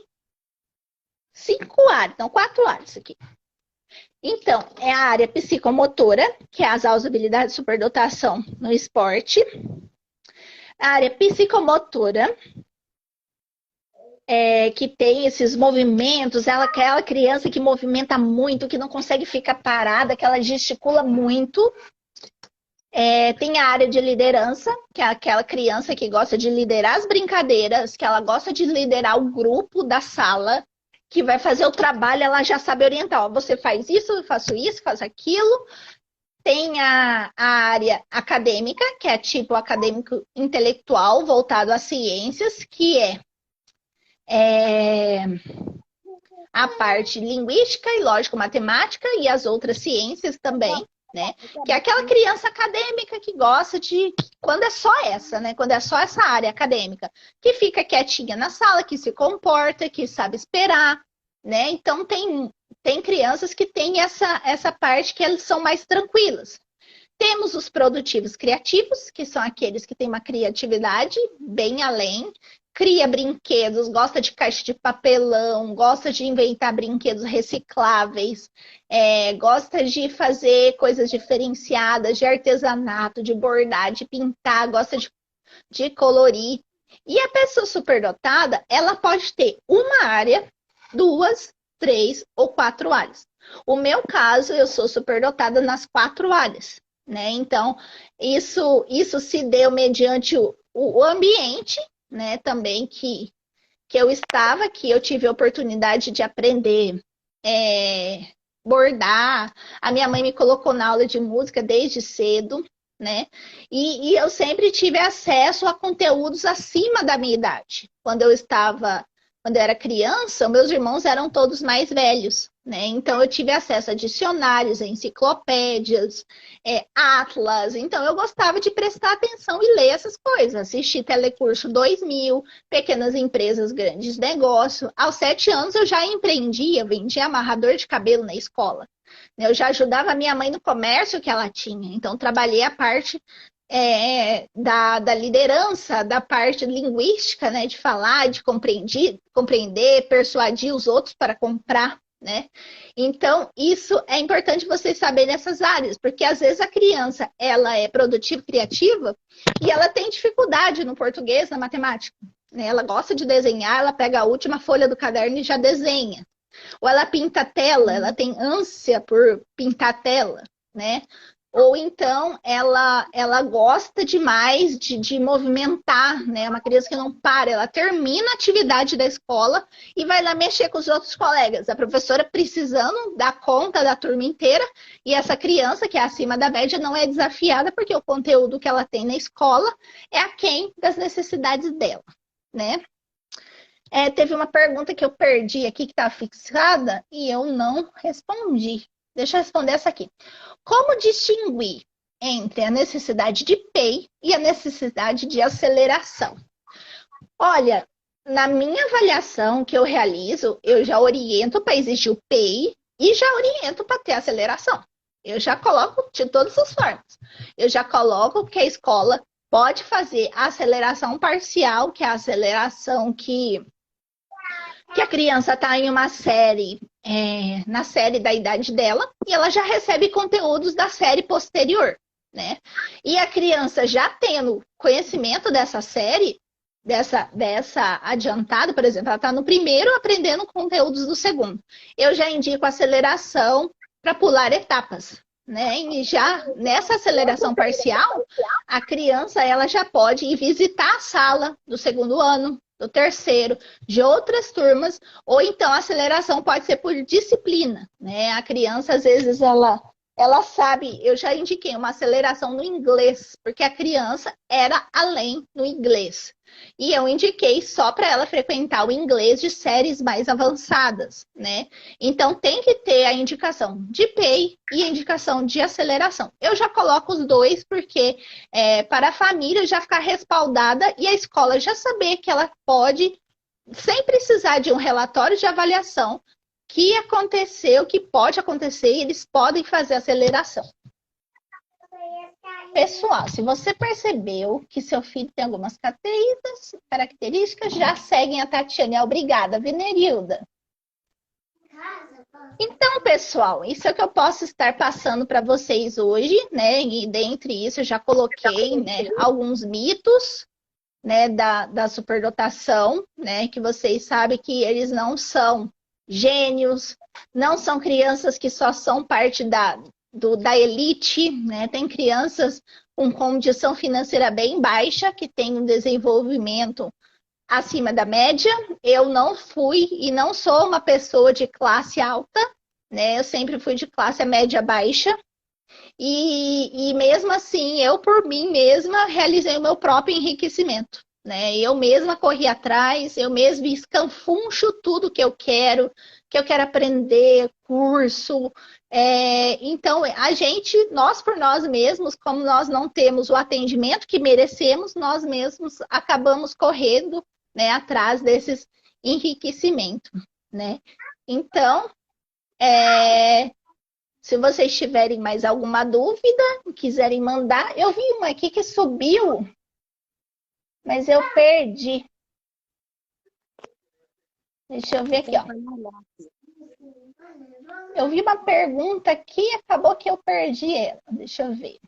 5 áreas, não, 4 áreas aqui. Então, é a área psicomotora, que é as alçabilidades de superdotação no esporte. A área psicomotora, que tem esses movimentos, aquela criança que movimenta muito, que não consegue ficar parada, que ela gesticula muito. Tem a área de liderança, que é aquela criança que gosta de liderar as brincadeiras, que ela gosta de liderar o grupo da sala, que vai fazer o trabalho, ela já sabe orientar. Ó, você faz isso, eu faço isso, faz aquilo. Tem a área acadêmica, que é tipo acadêmico intelectual, voltado às ciências, que a parte linguística e lógico-matemática e as outras ciências também, né? Que é aquela criança acadêmica que gosta de... Quando é só essa, né? Quando é só essa área acadêmica, que fica quietinha na sala, que se comporta, que sabe esperar, né? Então, tem crianças que têm essa parte que eles são mais tranquilas. Temos os produtivos criativos, que são aqueles que têm uma criatividade bem além, cria brinquedos, gosta de caixa de papelão, gosta de inventar brinquedos recicláveis, gosta de fazer coisas diferenciadas, de artesanato, de bordar, de pintar, gosta de colorir. E a pessoa superdotada, ela pode ter uma área, 2, 3 ou 4 áreas. O meu caso, eu sou superdotada nas 4 áreas, né? Então, isso se deu mediante o ambiente, né, também que eu estava, que eu tive a oportunidade de aprender bordar. A minha mãe me colocou na aula de música desde cedo, né? E eu sempre tive acesso a conteúdos acima da minha idade. Quando eu era criança, meus irmãos eram todos mais velhos, né? Então eu tive acesso a dicionários, a enciclopédias, atlas. Então eu gostava de prestar atenção e ler essas coisas. Assisti Telecurso 2000, Pequenas Empresas, Grandes Negócios. Aos 7 anos eu já empreendia, vendia amarrador de cabelo na escola. Eu já ajudava a minha mãe no comércio que ela tinha. Então trabalhei a parte da liderança, da parte linguística, né, de falar, de compreender, persuadir os outros para comprar, né? Então, isso é importante vocês saberem nessas áreas, porque às vezes a criança, ela é produtiva, criativa, e ela tem dificuldade no português, na matemática, né? Ela gosta de desenhar, ela pega a última folha do caderno e já desenha. Ou ela pinta a tela, ela tem ânsia por pintar a tela, né? Ou então ela gosta demais de movimentar, né? Uma criança que não para, ela termina a atividade da escola e vai lá mexer com os outros colegas. A professora precisando dar conta da turma inteira e essa criança, que é acima da média, não é desafiada porque o conteúdo que ela tem na escola é aquém das necessidades dela, né? Teve uma pergunta que eu perdi aqui, que estava fixada, e eu não respondi. Deixa eu responder essa aqui. Como distinguir entre a necessidade de PEI e a necessidade de aceleração? Olha, na minha avaliação que eu realizo, eu já oriento para existir o PEI e já oriento para ter aceleração. Eu já coloco de todas as formas. Eu já coloco que a escola pode fazer a aceleração parcial, que é a aceleração que a criança está em uma série, na série da idade dela, e ela já recebe conteúdos da série posterior, né? E a criança já tendo conhecimento dessa série, dessa adiantada, por exemplo, ela está no primeiro aprendendo conteúdos do segundo. Eu já indico aceleração para pular etapas, né? E já nessa aceleração parcial, a criança ela já pode ir visitar a sala do segundo ano, do terceiro, de outras turmas, ou então a aceleração pode ser por disciplina, né? A criança, às vezes, ela sabe, eu já indiquei uma aceleração no inglês, porque a criança era além no inglês. E eu indiquei só para ela frequentar o inglês de séries mais avançadas, né? Então tem que ter a indicação de PEI e a indicação de aceleração. Eu já coloco os dois porque para a família já ficar respaldada e a escola já saber que ela pode, sem precisar de um relatório de avaliação, que aconteceu, que pode acontecer, e eles podem fazer aceleração. Pessoal, se você percebeu que seu filho tem algumas características, já seguem a Tatiana. Obrigada, Venerilda. Então, pessoal, isso é o que eu posso estar passando para vocês hoje, né? E dentre isso, eu já coloquei, né, alguns mitos, né, da superdotação, né? Que vocês sabem que eles não são gênios, não são crianças que só são parte da elite, né? Tem crianças com condição financeira bem baixa, que têm um desenvolvimento acima da média. Eu não fui e não sou uma pessoa de classe alta, né? Eu sempre fui de classe média baixa. E mesmo assim, eu por mim mesma realizei o meu próprio enriquecimento, né? Eu mesma corri atrás, eu mesma escanfuncho tudo que eu quero aprender, curso. Então, nós por nós mesmos, como nós não temos o atendimento que merecemos, nós mesmos acabamos correndo, né, atrás desses enriquecimentos, né? Então, se vocês tiverem mais alguma dúvida, quiserem mandar, eu vi uma aqui que subiu, mas eu perdi. Deixa eu ver aqui, ó. Eu vi uma pergunta aqui, acabou que eu perdi ela. Deixa eu ver.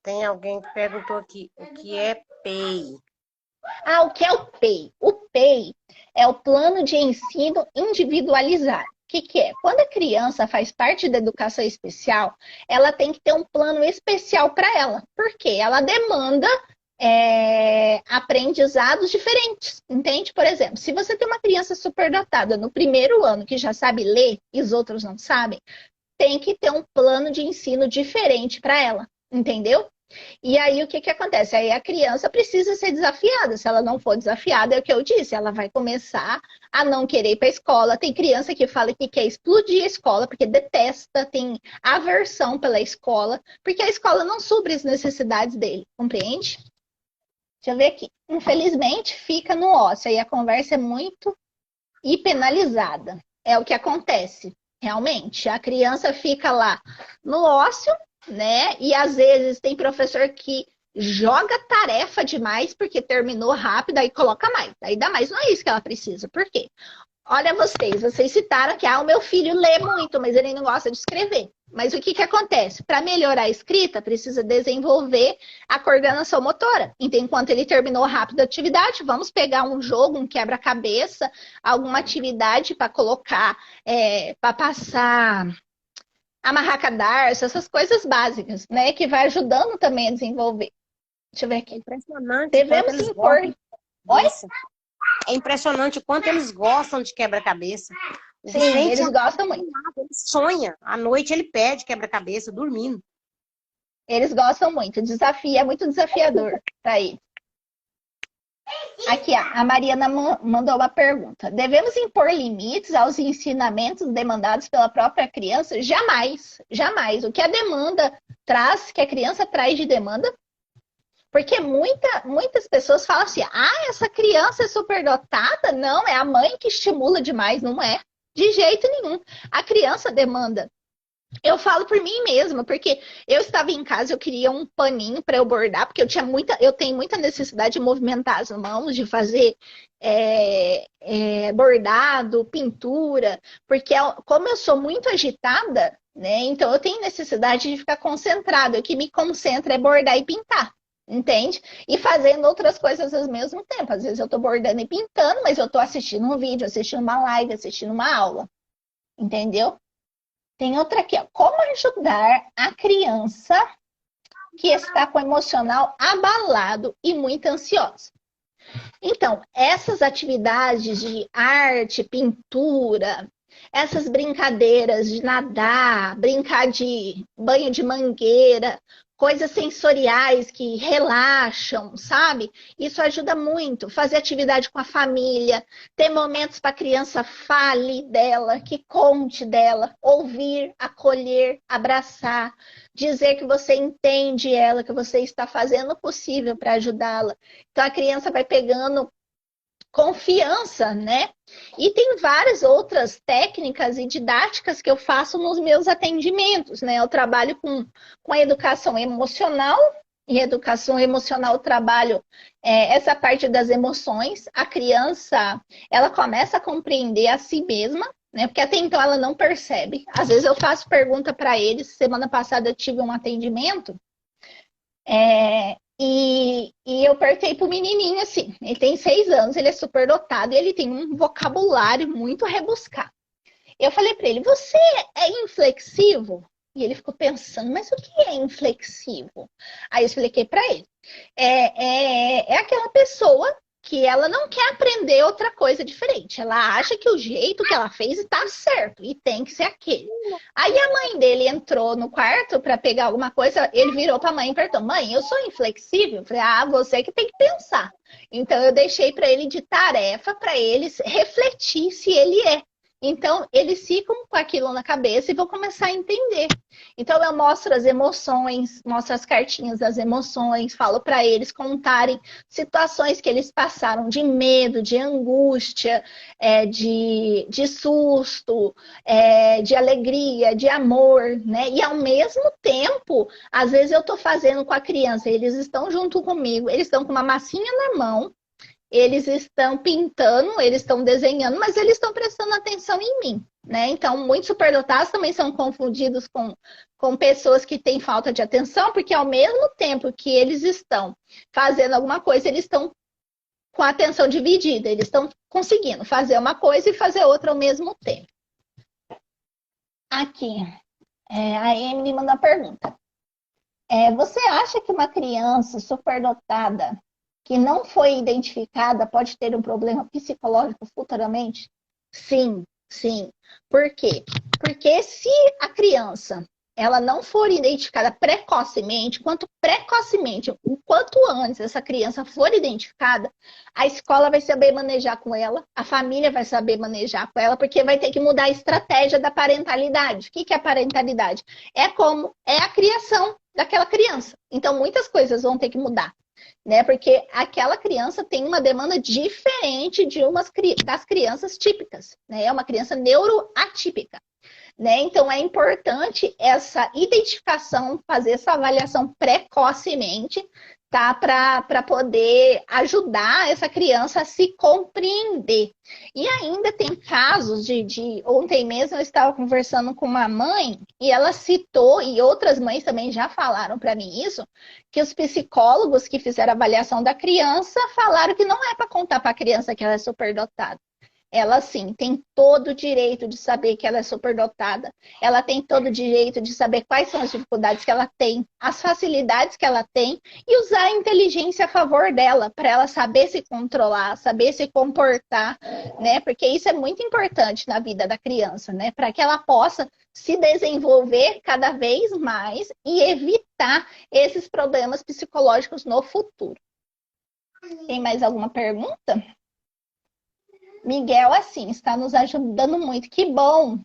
Tem alguém que perguntou aqui, o que é PEI? O que é o PEI? O PEI é o Plano de Ensino Individualizado. O que é? Quando a criança faz parte da educação especial, ela tem que ter um plano especial para ela. Por quê? Ela demanda aprendizados diferentes, entende? Por exemplo, se você tem uma criança superdotada no primeiro ano que já sabe ler e os outros não sabem, tem que ter um plano de ensino diferente para ela, entendeu? E aí o que acontece? Aí a criança precisa ser desafiada. Se ela não for desafiada, é o que eu disse, ela vai começar a não querer ir para a escola. Tem criança que fala que quer explodir a escola porque detesta, tem aversão pela escola, porque a escola não supre as necessidades dele, compreende? Deixa eu ver aqui. Infelizmente, fica no ócio. Aí a conversa é muito penalizada. É o que acontece, realmente. A criança fica lá no ócio, né? E às vezes tem professor que joga tarefa demais porque terminou rápido, aí coloca mais. Aí dá mais. Não é isso que ela precisa. Por quê? Olha vocês citaram que o meu filho lê muito, mas ele não gosta de escrever. Mas o que acontece? Para melhorar a escrita, precisa desenvolver a coordenação motora. Então, enquanto ele terminou rápido a atividade, vamos pegar um jogo, um quebra-cabeça, alguma atividade para colocar, para passar, amarrar cadarço, essas coisas básicas, né? Que vai ajudando também a desenvolver. Deixa eu ver aqui. É impressionante. Devemos impor. Oi? É impressionante o quanto eles gostam de quebra-cabeça. Sim, eles gostam muito. Ele sonha. À noite ele pede quebra-cabeça, dormindo. Eles gostam muito. Desafio é muito desafiador para eles. Aqui, a Mariana mandou uma pergunta. Devemos impor limites aos ensinamentos demandados pela própria criança? Jamais, jamais. O que a demanda traz, que a criança traz de demanda? Porque muitas pessoas falam assim, essa criança é superdotada? Não, é a mãe que estimula demais. Não é. De jeito nenhum. A criança demanda. Eu falo por mim mesma, porque eu estava em casa, eu queria um paninho para eu bordar, porque eu tenho muita necessidade de movimentar as mãos, de fazer bordado, pintura, porque como eu sou muito agitada, né, então eu tenho necessidade de ficar concentrada. O que me concentra é bordar e pintar, entende? E fazendo outras coisas ao mesmo tempo. Às vezes eu estou bordando e pintando, mas eu estou assistindo um vídeo, assistindo uma live, assistindo uma aula, entendeu? Tem outra aqui, ó. Como ajudar a criança que está com o emocional abalado e muito ansiosa? Então, essas atividades de arte, pintura, essas brincadeiras de nadar, brincar de banho de mangueira, coisas sensoriais que relaxam, sabe? Isso ajuda muito. Fazer atividade com a família, ter momentos para a criança fale dela, que conte dela, ouvir, acolher, abraçar, dizer que você entende ela, que você está fazendo o possível para ajudá-la. Então a criança vai pegando confiança, né? E tem várias outras técnicas e didáticas que eu faço nos meus atendimentos, né? Eu trabalho com a educação emocional, e educação emocional eu trabalho essa parte das emoções. A criança, ela começa a compreender a si mesma, né? Porque até então ela não percebe. Às vezes eu faço pergunta para eles. Semana passada eu tive um atendimento, e eu perguntei pro menininho assim, ele tem 6 anos, ele é super dotado e ele tem um vocabulário muito rebuscado. Eu falei para ele, você é inflexivo? E ele ficou pensando, mas o que é inflexivo? Aí eu expliquei para ele. É aquela pessoa que ela não quer aprender outra coisa diferente. Ela acha que o jeito que ela fez está certo e tem que ser aquele. Aí a mãe dele entrou no quarto para pegar alguma coisa, ele virou para a mãe e perguntou, mãe, eu sou inflexível? Eu falei, você que tem que pensar. Então eu deixei para ele de tarefa para ele refletir se ele é. Então, eles ficam com aquilo na cabeça e vão começar a entender. Então, eu mostro as emoções, mostro as cartinhas das emoções, falo para eles contarem situações que eles passaram de medo, de angústia, de susto, de alegria, de amor, né? E, ao mesmo tempo, às vezes eu estou fazendo com a criança, eles estão junto comigo, eles estão com uma massinha na mão, eles estão pintando, eles estão desenhando, mas eles estão prestando atenção em mim, né? Então, muitos superdotados também são confundidos com pessoas que têm falta de atenção, porque ao mesmo tempo que eles estão fazendo alguma coisa, eles estão com a atenção dividida, eles estão conseguindo fazer uma coisa e fazer outra ao mesmo tempo. Aqui, a Emily mandou uma pergunta. Você acha que uma criança superdotada que não foi identificada pode ter um problema psicológico futuramente? Sim, sim. Por quê? Porque se a criança ela não for identificada precocemente, quanto antes essa criança for identificada, a escola vai saber manejar com ela, a família vai saber manejar com ela, porque vai ter que mudar a estratégia da parentalidade. O que é a parentalidade? É a criação daquela criança. Então, muitas coisas vão ter que mudar, né? Porque aquela criança tem uma demanda diferente das crianças típicas, né? É uma criança neuroatípica, né? Então é importante essa identificação, fazer essa avaliação precocemente, tá? Para poder ajudar essa criança a se compreender. E ainda tem casos ontem mesmo eu estava conversando com uma mãe e ela citou, e outras mães também já falaram para mim isso, que os psicólogos que fizeram a avaliação da criança falaram que não é para contar para a criança que ela é superdotada. Ela, sim, tem todo o direito de saber que ela é superdotada. Ela tem todo o direito de saber quais são as dificuldades que ela tem, as facilidades que ela tem e usar a inteligência a favor dela, para ela saber se controlar, saber se comportar, né? Porque isso é muito importante na vida da criança, né? Para que ela possa se desenvolver cada vez mais e evitar esses problemas psicológicos no futuro. Tem mais alguma pergunta? Miguel, assim, está nos ajudando muito. Que bom!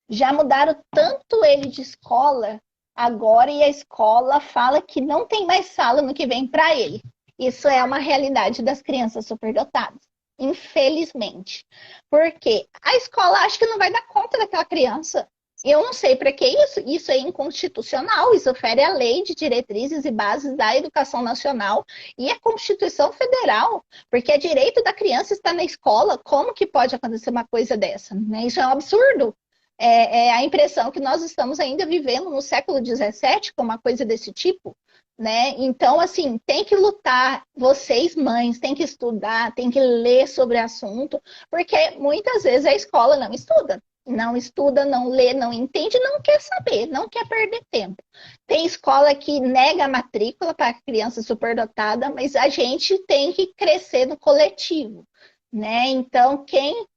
Já mudaram tanto ele de escola agora e a escola fala que não tem mais sala no que vem para ele. Isso é uma realidade das crianças superdotadas, infelizmente. Porque a escola acha que não vai dar conta daquela criança. Eu não sei para que isso. Isso é inconstitucional. Isso fere a Lei de Diretrizes e Bases da Educação Nacional e a Constituição Federal, porque é direito da criança estar na escola. Como que pode acontecer uma coisa dessa, né? Isso é um absurdo. É a impressão que nós estamos ainda vivendo no século XVII com uma coisa desse tipo, né? Então, assim, tem que lutar, vocês mães, tem que estudar, tem que ler sobre o assunto, porque muitas vezes a escola não estuda. Não estuda, não lê, não entende, não quer saber, não quer perder tempo. Tem escola que nega a matrícula para criança superdotada, mas a gente tem que crescer no coletivo, né? Então, quem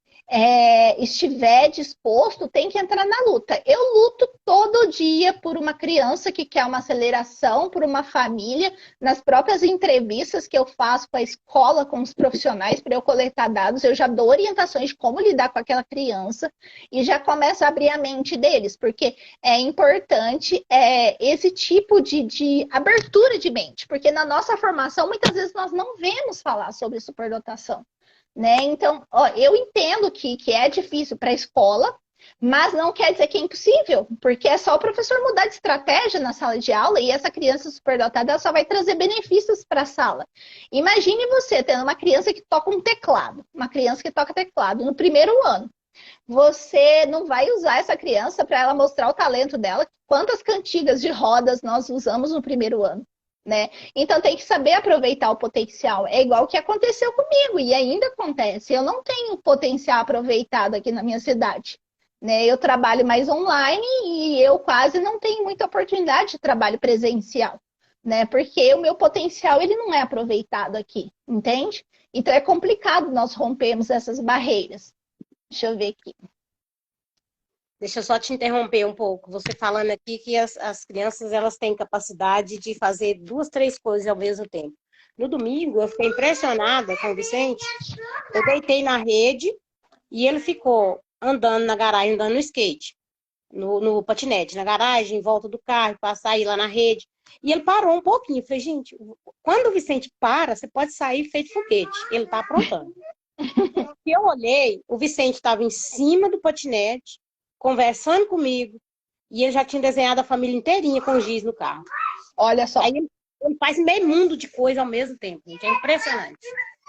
estiver disposto, tem que entrar na luta. Eu luto todo dia por uma criança que quer uma aceleração, por uma família, nas próprias entrevistas que eu faço com a escola, com os profissionais, para eu coletar dados, eu já dou orientações de como lidar com aquela criança e já começo a abrir a mente deles, porque é importante esse tipo de abertura de mente, porque na nossa formação, muitas vezes nós não vemos falar sobre superdotação. Né? Então, ó, eu entendo que é difícil para a escola, mas não quer dizer que é impossível, porque é só o professor mudar de estratégia na sala de aula e essa criança superdotada ela só vai trazer benefícios para a sala. Imagine você tendo uma criança que toca um teclado, uma criança que toca teclado no primeiro ano. Você não vai usar essa criança para ela mostrar o talento dela, quantas cantigas de rodas nós usamos no primeiro ano. Né? Então tem que saber aproveitar o potencial. É igual o que aconteceu comigo e ainda acontece. Eu não tenho potencial aproveitado aqui na minha cidade. Né? Eu trabalho mais online e eu quase não tenho muita oportunidade de trabalho presencial. Né? Porque o meu potencial ele não é aproveitado aqui, entende? Então é complicado nós rompermos essas barreiras. Deixa eu ver aqui. Deixa eu só te interromper um pouco. Você falando aqui que as crianças elas têm capacidade de fazer 2, 3 coisas ao mesmo tempo. No domingo, eu fiquei impressionada com o Vicente. Eu deitei na rede e ele ficou andando na garagem, andando no skate, no patinete, na garagem, em volta do carro, para sair lá na rede. E ele parou um pouquinho. Eu falei, gente, quando o Vicente para, você pode sair feito foguete. Ele está aprontando. E eu olhei, o Vicente estava em cima do patinete, conversando comigo, e ele já tinha desenhado a família inteirinha com giz no carro. Olha só. Aí ele faz meio mundo de coisa ao mesmo tempo, gente. É impressionante.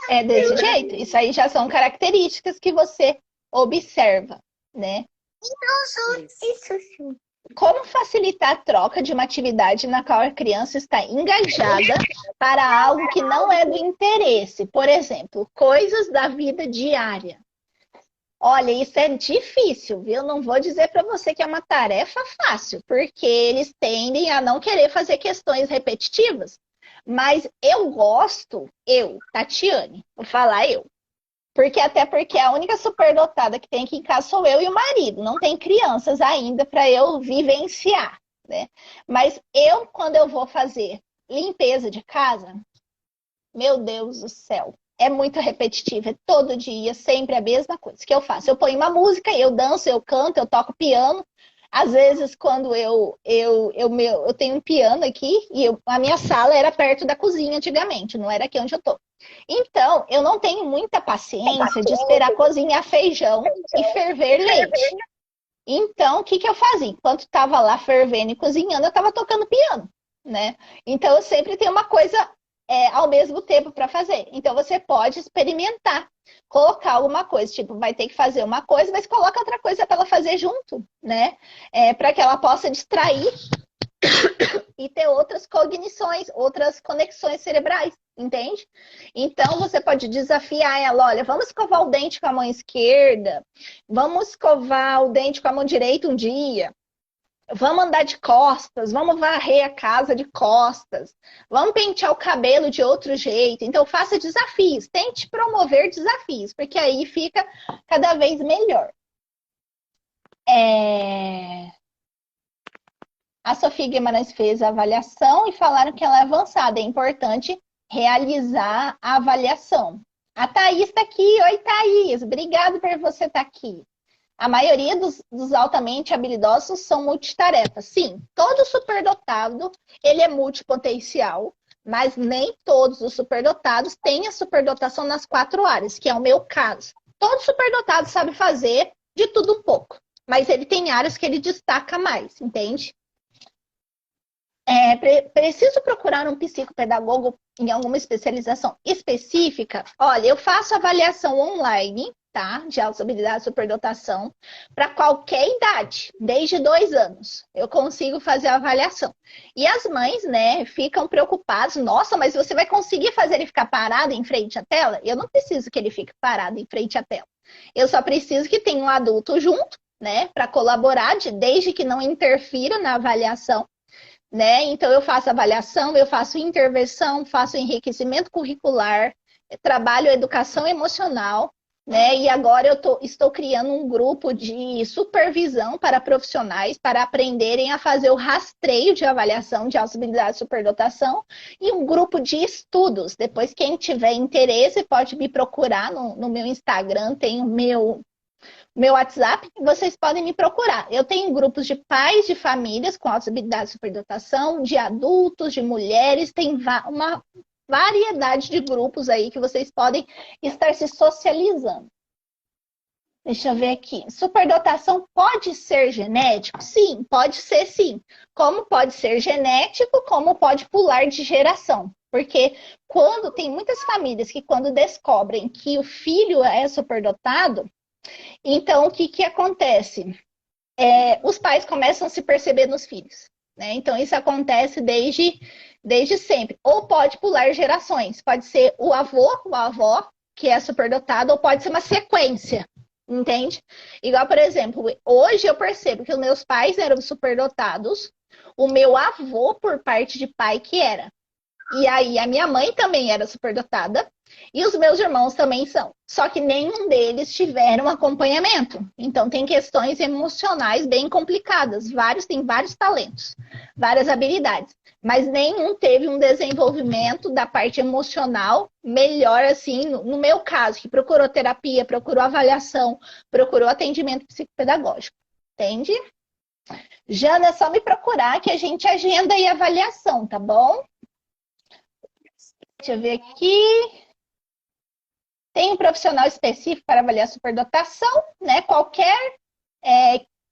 É desse jeito. Isso aí já são características que você observa, né? Isso. Como facilitar a troca de uma atividade na qual a criança está engajada para algo que não é do interesse? Por exemplo, coisas da vida diária. Olha, isso é difícil, viu? Não vou dizer para você que é uma tarefa fácil, porque eles tendem a não querer fazer questões repetitivas. Mas eu gosto, Tatiane, vou falar eu. Até porque a única superdotada que tem aqui em casa sou eu e o marido. Não tem crianças ainda para eu vivenciar, né? Mas quando eu vou fazer limpeza de casa, meu Deus do céu, é muito repetitivo, é todo dia, sempre a mesma coisa. O que eu faço? Eu ponho uma música, eu danço, eu canto, eu toco piano. Às vezes, quando eu tenho um piano aqui, e a minha sala era perto da cozinha antigamente, não era aqui onde eu estou. Então, eu não tenho muita paciência de esperar cozinhar feijão e ferver leite. Então, o que eu fazia? Enquanto estava lá fervendo e cozinhando, eu estava tocando piano, né? Então, eu sempre tenho uma coisa ao mesmo tempo para fazer. Então, você pode experimentar, colocar alguma coisa, tipo, vai ter que fazer uma coisa, mas coloca outra coisa para ela fazer junto, né? Para que ela possa distrair e ter outras cognições, outras conexões cerebrais, entende? Então, você pode desafiar ela, olha, vamos escovar o dente com a mão esquerda, vamos escovar o dente com a mão direita um dia, vamos andar de costas, vamos varrer a casa de costas, vamos pentear o cabelo de outro jeito. Então, faça desafios, tente promover desafios, porque aí fica cada vez melhor. A Sofia Guimarães fez a avaliação e falaram que ela é avançada. É importante realizar a avaliação. A Thaís está aqui. Oi, Thaís. Obrigada por você estar aqui. A maioria dos altamente habilidosos são multitarefas. Sim, todo superdotado ele é multipotencial, mas nem todos os superdotados têm a superdotação nas 4 áreas, que é o meu caso. Todo superdotado sabe fazer de tudo um pouco, mas ele tem áreas que ele destaca mais, entende? Preciso procurar um psicopedagogo em alguma especialização específica? Olha, eu faço avaliação online tá? De autossustentabilidade e superdotação para qualquer idade, desde 2 anos. Eu consigo fazer a avaliação. E as mães, né, ficam preocupadas. Nossa, mas você vai conseguir fazer ele ficar parado em frente à tela? Eu não preciso que ele fique parado em frente à tela. Eu só preciso que tenha um adulto junto, né, para colaborar, desde que não interfira na avaliação, né? Então, eu faço avaliação, eu faço intervenção, faço enriquecimento curricular, trabalho educação emocional, né? E agora estou criando um grupo de supervisão para profissionais para aprenderem a fazer o rastreio de avaliação de autossustentabilidade e superdotação e um grupo de estudos. Depois, quem tiver interesse pode me procurar no meu Instagram, tem o meu WhatsApp, vocês podem me procurar. Eu tenho grupos de pais de famílias com autossustentabilidade e superdotação, de adultos, de mulheres, tem uma variedade de grupos aí que vocês podem estar se socializando. Deixa eu ver aqui. Superdotação pode ser genético? Sim, pode ser sim. Como pode ser genético, como pode pular de geração. Porque tem muitas famílias que quando descobrem que o filho é superdotado, então, o que acontece? Os pais começam a se perceber nos filhos, né? Então, isso acontece desde sempre. Ou pode pular gerações. Pode ser o avô ou a avó, que é superdotado, ou pode ser uma sequência, entende? Igual, por exemplo, hoje eu percebo que os meus pais eram superdotados, o meu avô, por parte de pai, que era. E aí, a minha mãe também era superdotada. E os meus irmãos também são. Só que nenhum deles tiveram acompanhamento. Então, tem questões emocionais bem complicadas. Têm vários talentos, várias habilidades. Mas nenhum teve um desenvolvimento da parte emocional melhor, assim, no meu caso, que procurou terapia, procurou avaliação, procurou atendimento psicopedagógico. Entende? Jana, é só me procurar que a gente agenda aí a avaliação, tá bom? Deixa eu ver aqui. Tem um profissional específico para avaliar superdotação, né? Qualquer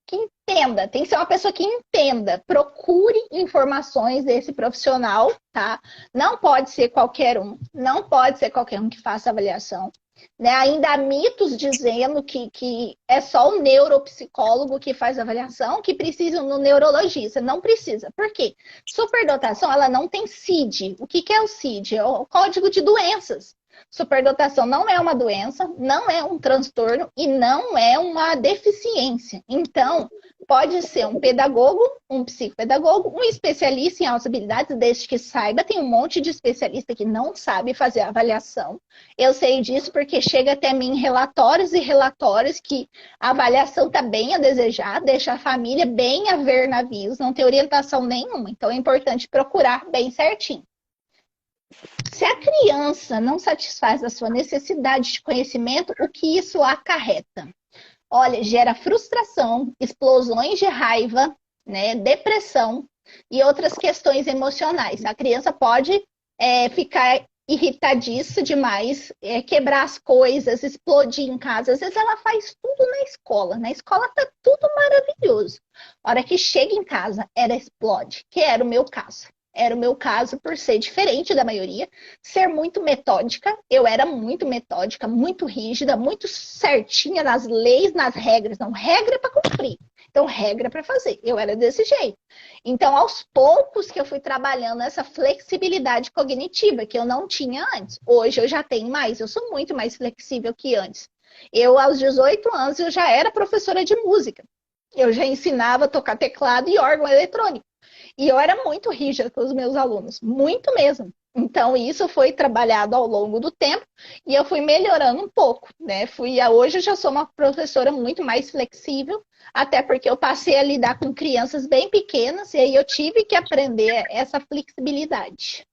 que entenda, tem que ser uma pessoa que entenda. Procure informações desse profissional, tá? Não pode ser qualquer um, não pode ser qualquer um que faça avaliação. Né? Ainda há mitos dizendo que é só o neuropsicólogo que faz avaliação, que precisa no neurologista. Não precisa. Por quê? Superdotação, ela não tem CID. O que é o CID? É o Código de Doenças. Superdotação não é uma doença, não é um transtorno e não é uma deficiência. Então, pode ser um pedagogo, um psicopedagogo, um especialista em autossustentabilidade, desde que saiba. Tem um monte de especialista que não sabe fazer avaliação. Eu sei disso porque chega até mim relatórios e relatórios que a avaliação está bem a desejar, deixa a família bem a ver navios, não tem orientação nenhuma. Então, é importante procurar bem certinho. Se a criança não satisfaz a sua necessidade de conhecimento, o que isso acarreta? Olha, gera frustração, explosões de raiva, né, depressão e outras questões emocionais. A criança pode ficar irritadiça demais, quebrar as coisas, explodir em casa. Às vezes ela faz tudo na escola. Na escola tá tudo maravilhoso. A hora que chega em casa, ela explode, que era o meu caso. Era o meu caso por ser diferente da maioria, ser muito metódica. Eu era muito metódica, muito rígida, muito certinha nas leis, nas regras. Não, regra é para cumprir. Então, regra para fazer. Eu era desse jeito. Então, aos poucos que eu fui trabalhando essa flexibilidade cognitiva que eu não tinha antes. Hoje eu já tenho mais, eu sou muito mais flexível que antes. Eu, aos 18 anos, eu já era professora de música. Eu já ensinava a tocar teclado e órgão eletrônico. E eu era muito rígida com os meus alunos, muito mesmo. Então, isso foi trabalhado ao longo do tempo e eu fui melhorando um pouco, né? Hoje eu já sou uma professora muito mais flexível, até porque eu passei a lidar com crianças bem pequenas e aí eu tive que aprender essa flexibilidade.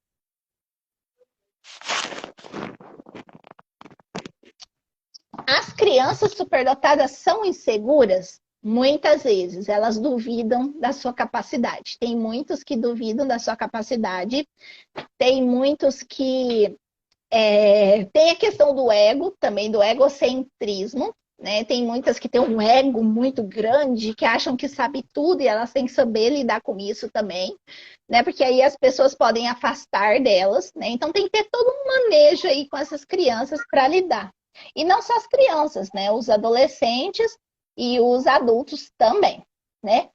As crianças superdotadas são inseguras? Muitas vezes elas duvidam da sua capacidade. Tem muitos que duvidam da sua capacidade, tem muitos que tem a questão do ego, também do egocentrismo, né? Tem muitas que têm um ego muito grande, que acham que sabe tudo e elas têm que saber lidar com isso também, né? Porque aí as pessoas podem afastar delas, né? Então tem que ter todo um manejo aí com essas crianças para lidar. E não só as crianças, né? Os adolescentes e os adultos também, né?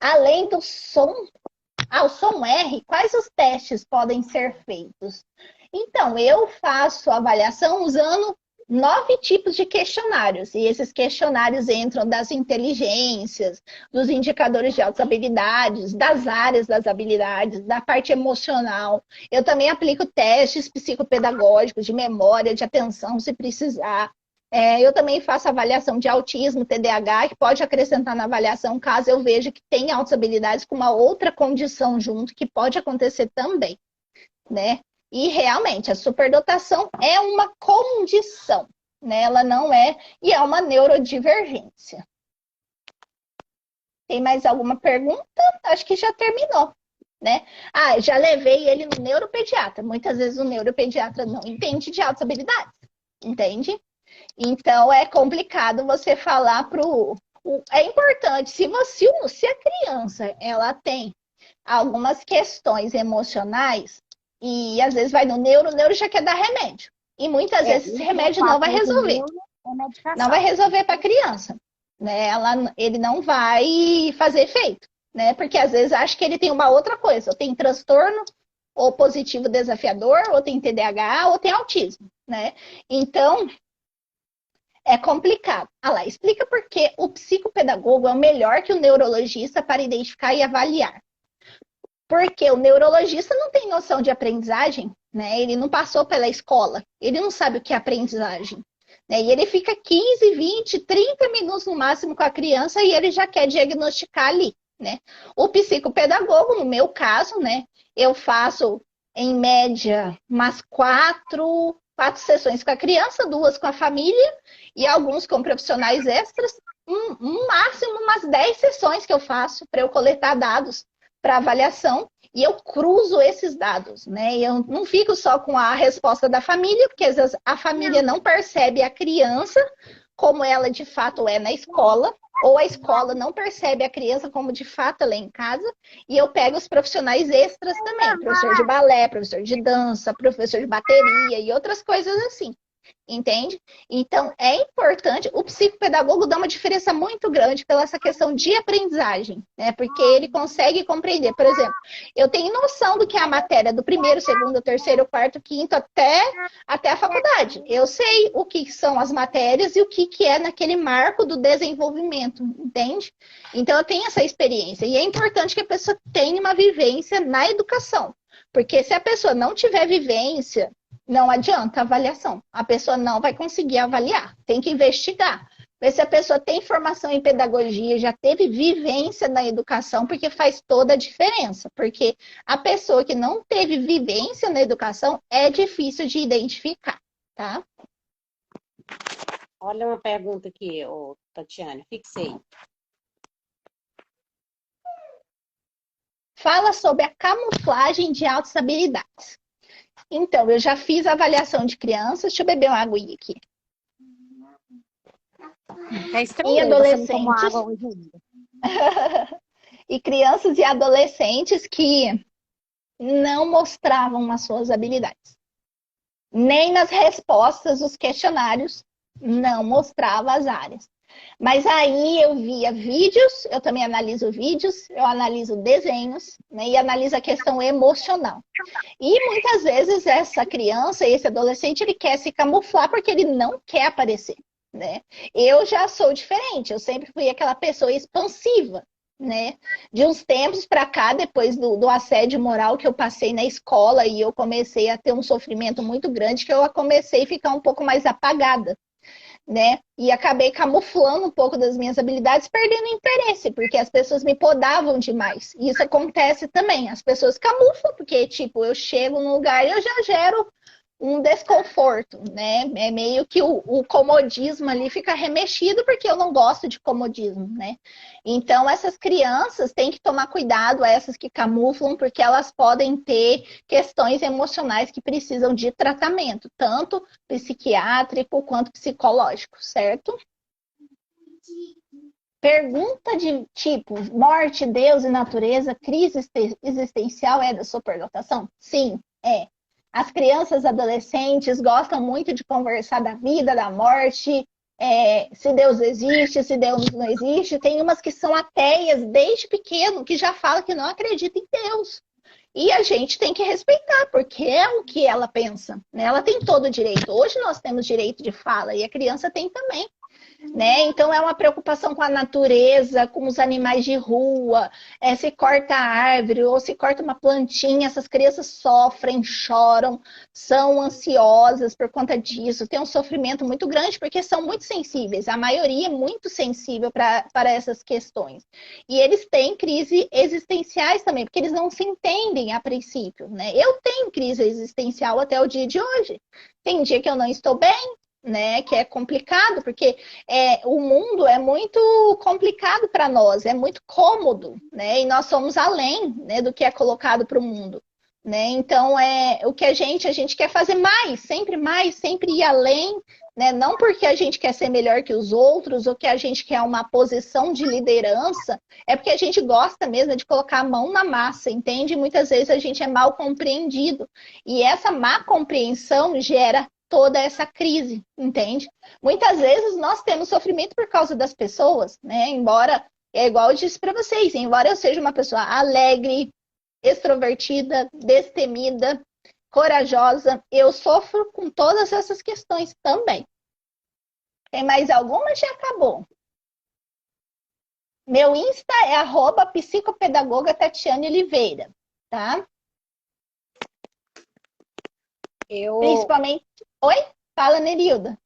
Além do som, o som R, quais os testes podem ser feitos? Então, eu faço avaliação usando 9 tipos de questionários, e esses questionários entram das inteligências, dos indicadores de altas habilidades, das áreas das habilidades, da parte emocional. Eu também aplico testes psicopedagógicos de memória, de atenção, se precisar. Eu também faço avaliação de autismo, TDAH, que pode acrescentar na avaliação caso eu veja que tem altas habilidades com uma outra condição junto, que pode acontecer também, né? E realmente, a superdotação é uma condição, né? Ela não é, e é uma neurodivergência. Tem mais alguma pergunta? Acho que já terminou, né? Já levei ele no neuropediatra. Muitas vezes o neuropediatra não entende de altas habilidades, entende? Então, é complicado você falar É importante, se a criança ela tem algumas questões emocionais, e às vezes vai no neuro, o neuro já quer dar remédio. E muitas vezes esse remédio não vai resolver. Não vai resolver para a criança, né? Ele não vai fazer efeito, né? Porque às vezes acha que ele tem uma outra coisa, ou tem transtorno, ou positivo desafiador, ou tem TDAH, ou tem autismo, né? Então, é complicado. Explica por que o psicopedagogo é o melhor que o neurologista para identificar e avaliar. Porque o neurologista não tem noção de aprendizagem, né? Ele não passou pela escola, ele não sabe o que é aprendizagem, né? E ele fica 15, 20, 30 minutos no máximo com a criança e ele já quer diagnosticar ali, né? O psicopedagogo, no meu caso, né? Eu faço, em média, umas 4 sessões com a criança, 2 com a família e alguns com profissionais extras. Máximo umas 10 sessões que eu faço para eu coletar dados para avaliação, e eu cruzo esses dados, né? Eu não fico só com a resposta da família, porque às vezes a família não percebe a criança como ela de fato é na escola, ou a escola não percebe a criança como de fato ela é em casa, e eu pego os profissionais extras também, professor de balé, professor de dança, professor de bateria e outras coisas assim. Entende? Então, é importante, o psicopedagogo dá uma diferença muito grande pela essa questão de aprendizagem, né? Porque ele consegue compreender, por exemplo, eu tenho noção do que é a matéria do primeiro, segundo, terceiro, quarto, quinto, até a faculdade. Eu sei o que são as matérias e o que é naquele marco do desenvolvimento, entende? Então, eu tenho essa experiência. E é importante que a pessoa tenha uma vivência na educação. Porque se a pessoa não tiver vivência, não adianta a avaliação. A pessoa não vai conseguir avaliar. Tem que investigar. Ver se a pessoa tem formação em pedagogia, já teve vivência na educação, porque faz toda a diferença. Porque a pessoa que não teve vivência na educação é difícil de identificar, tá? Olha uma pergunta aqui, Tatiane. Fixei. Fala sobre a camuflagem de altas habilidades. Então, eu já fiz a avaliação de crianças. Deixa eu beber uma aguinha aqui. É estranho, e adolescentes. E crianças e adolescentes que não mostravam as suas habilidades. Nem nas respostas dos questionários não mostrava as áreas. Mas aí eu via vídeos, eu também analiso vídeos, eu analiso desenhos, né, e analiso a questão emocional. E muitas vezes essa criança, esse adolescente, ele quer se camuflar porque ele não quer aparecer, né? Eu já sou diferente, eu sempre fui aquela pessoa expansiva, né? De uns tempos para cá, depois do assédio moral que eu passei na escola e eu comecei a ter um sofrimento muito grande, que eu comecei a ficar um pouco mais apagada, né? E acabei camuflando um pouco das minhas habilidades, perdendo interesse, porque as pessoas me podavam demais. E isso acontece também, as pessoas camuflam, porque, tipo, eu chego num lugar e eu já gero um desconforto, né? É meio que o comodismo ali fica remexido, porque eu não gosto de comodismo, né? Então, essas crianças têm que tomar cuidado, essas que camuflam, porque elas podem ter questões emocionais que precisam de tratamento, tanto psiquiátrico quanto psicológico, certo? Pergunta de tipo, morte, Deus e natureza, crise existencial é da superdotação? Sim, é. As crianças adolescentes gostam muito de conversar da vida, da morte, se Deus existe, se Deus não existe. Tem umas que são ateias desde pequeno, que já falam que não acreditam em Deus. E a gente tem que respeitar, porque é o que ela pensa, né? Ela tem todo o direito. Hoje nós temos direito de fala e a criança tem também. Né? Então é uma preocupação com a natureza, com os animais de rua, se corta a árvore ou se corta uma plantinha, essas crianças sofrem, choram, são ansiosas por conta disso, tem um sofrimento muito grande porque são muito sensíveis, a maioria é muito sensível para essas questões. E eles têm crise existenciais também, porque eles não se entendem a princípio, né? Eu tenho crise existencial até o dia de hoje. Tem dia que eu não estou bem, né, que é complicado, porque o mundo é muito complicado para nós, é muito cômodo, né, e nós somos além, né, do que é colocado para o mundo, né, então o que a gente quer fazer mais, sempre ir além, né, não porque a gente quer ser melhor que os outros, ou que a gente quer uma posição de liderança, é porque a gente gosta mesmo de colocar a mão na massa, entende? Muitas vezes a gente é mal compreendido, e essa má compreensão gera toda essa crise, entende? Muitas vezes nós temos sofrimento por causa das pessoas, né? Embora, é igual eu disse para vocês, embora eu seja uma pessoa alegre, extrovertida, destemida, corajosa, eu sofro com todas essas questões também. Tem mais alguma? Já acabou. Meu Insta é @psicopedagoga Tatiane Oliveira, tá? Principalmente... Oi? Fala, Nerilda.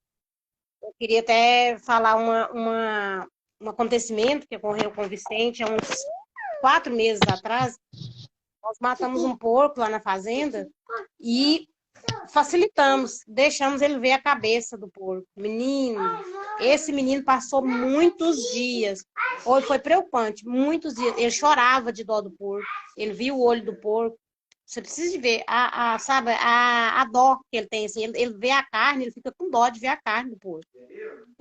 Eu queria até falar um acontecimento que ocorreu com o Vicente há uns 4 meses atrás. Nós matamos um porco lá na fazenda e facilitamos, deixamos ele ver a cabeça do porco. Menino, esse menino passou muitos dias. Hoje foi preocupante, muitos dias. Ele chorava de dó do porco, ele viu o olho do porco. Você precisa de ver sabe, a dó que ele tem. Assim, ele vê a carne, ele fica com dó de ver a carne do porco.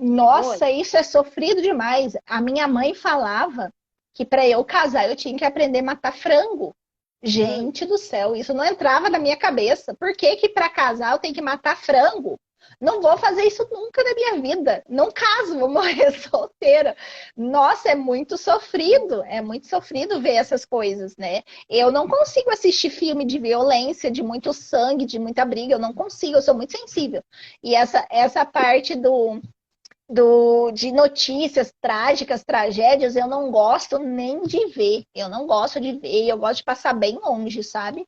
Nossa, isso é sofrido demais. A minha mãe falava que para eu casar eu tinha que aprender a matar frango. Gente do céu, isso não entrava na minha cabeça. Por que que para casar eu tenho que matar frango? Não vou fazer isso nunca na minha vida. Não caso, vou morrer solteira. Nossa, é muito sofrido ver essas coisas, né? Eu não consigo assistir filme de violência, de muito sangue, de muita briga. Eu não consigo, eu sou muito sensível. E essa parte de notícias trágicas, tragédias, eu não gosto nem de ver. Eu não gosto de ver, eu gosto de passar bem longe, sabe?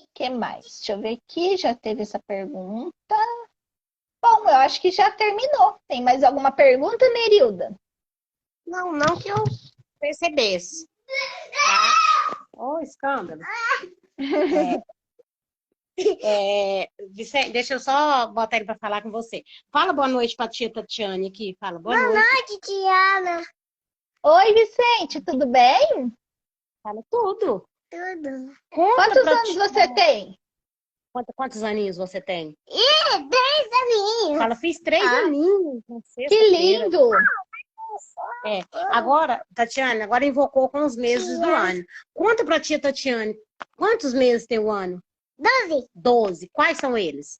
O que mais? Deixa eu ver aqui, já teve essa pergunta. Bom, eu acho que já terminou. Tem mais alguma pergunta, Nerilda? Não que eu percebesse. Tá? Oh, escândalo. Vicente, deixa eu só botar ele para falar com você. Fala boa noite para a tia Tatiane aqui. Fala boa noite. Boa noite, Tiana. Oi, Vicente, tudo bem? Fala tudo. Tudo. Quantos anos você tem? Quantos aninhos você tem? 10 aninhos. Fala, fiz 3 aninhos. Que lindo! Agora, Tatiane, agora invocou com os meses do ano. Conta pra tia Tatiane, quantos meses tem o ano? 12. 12. Quais são eles?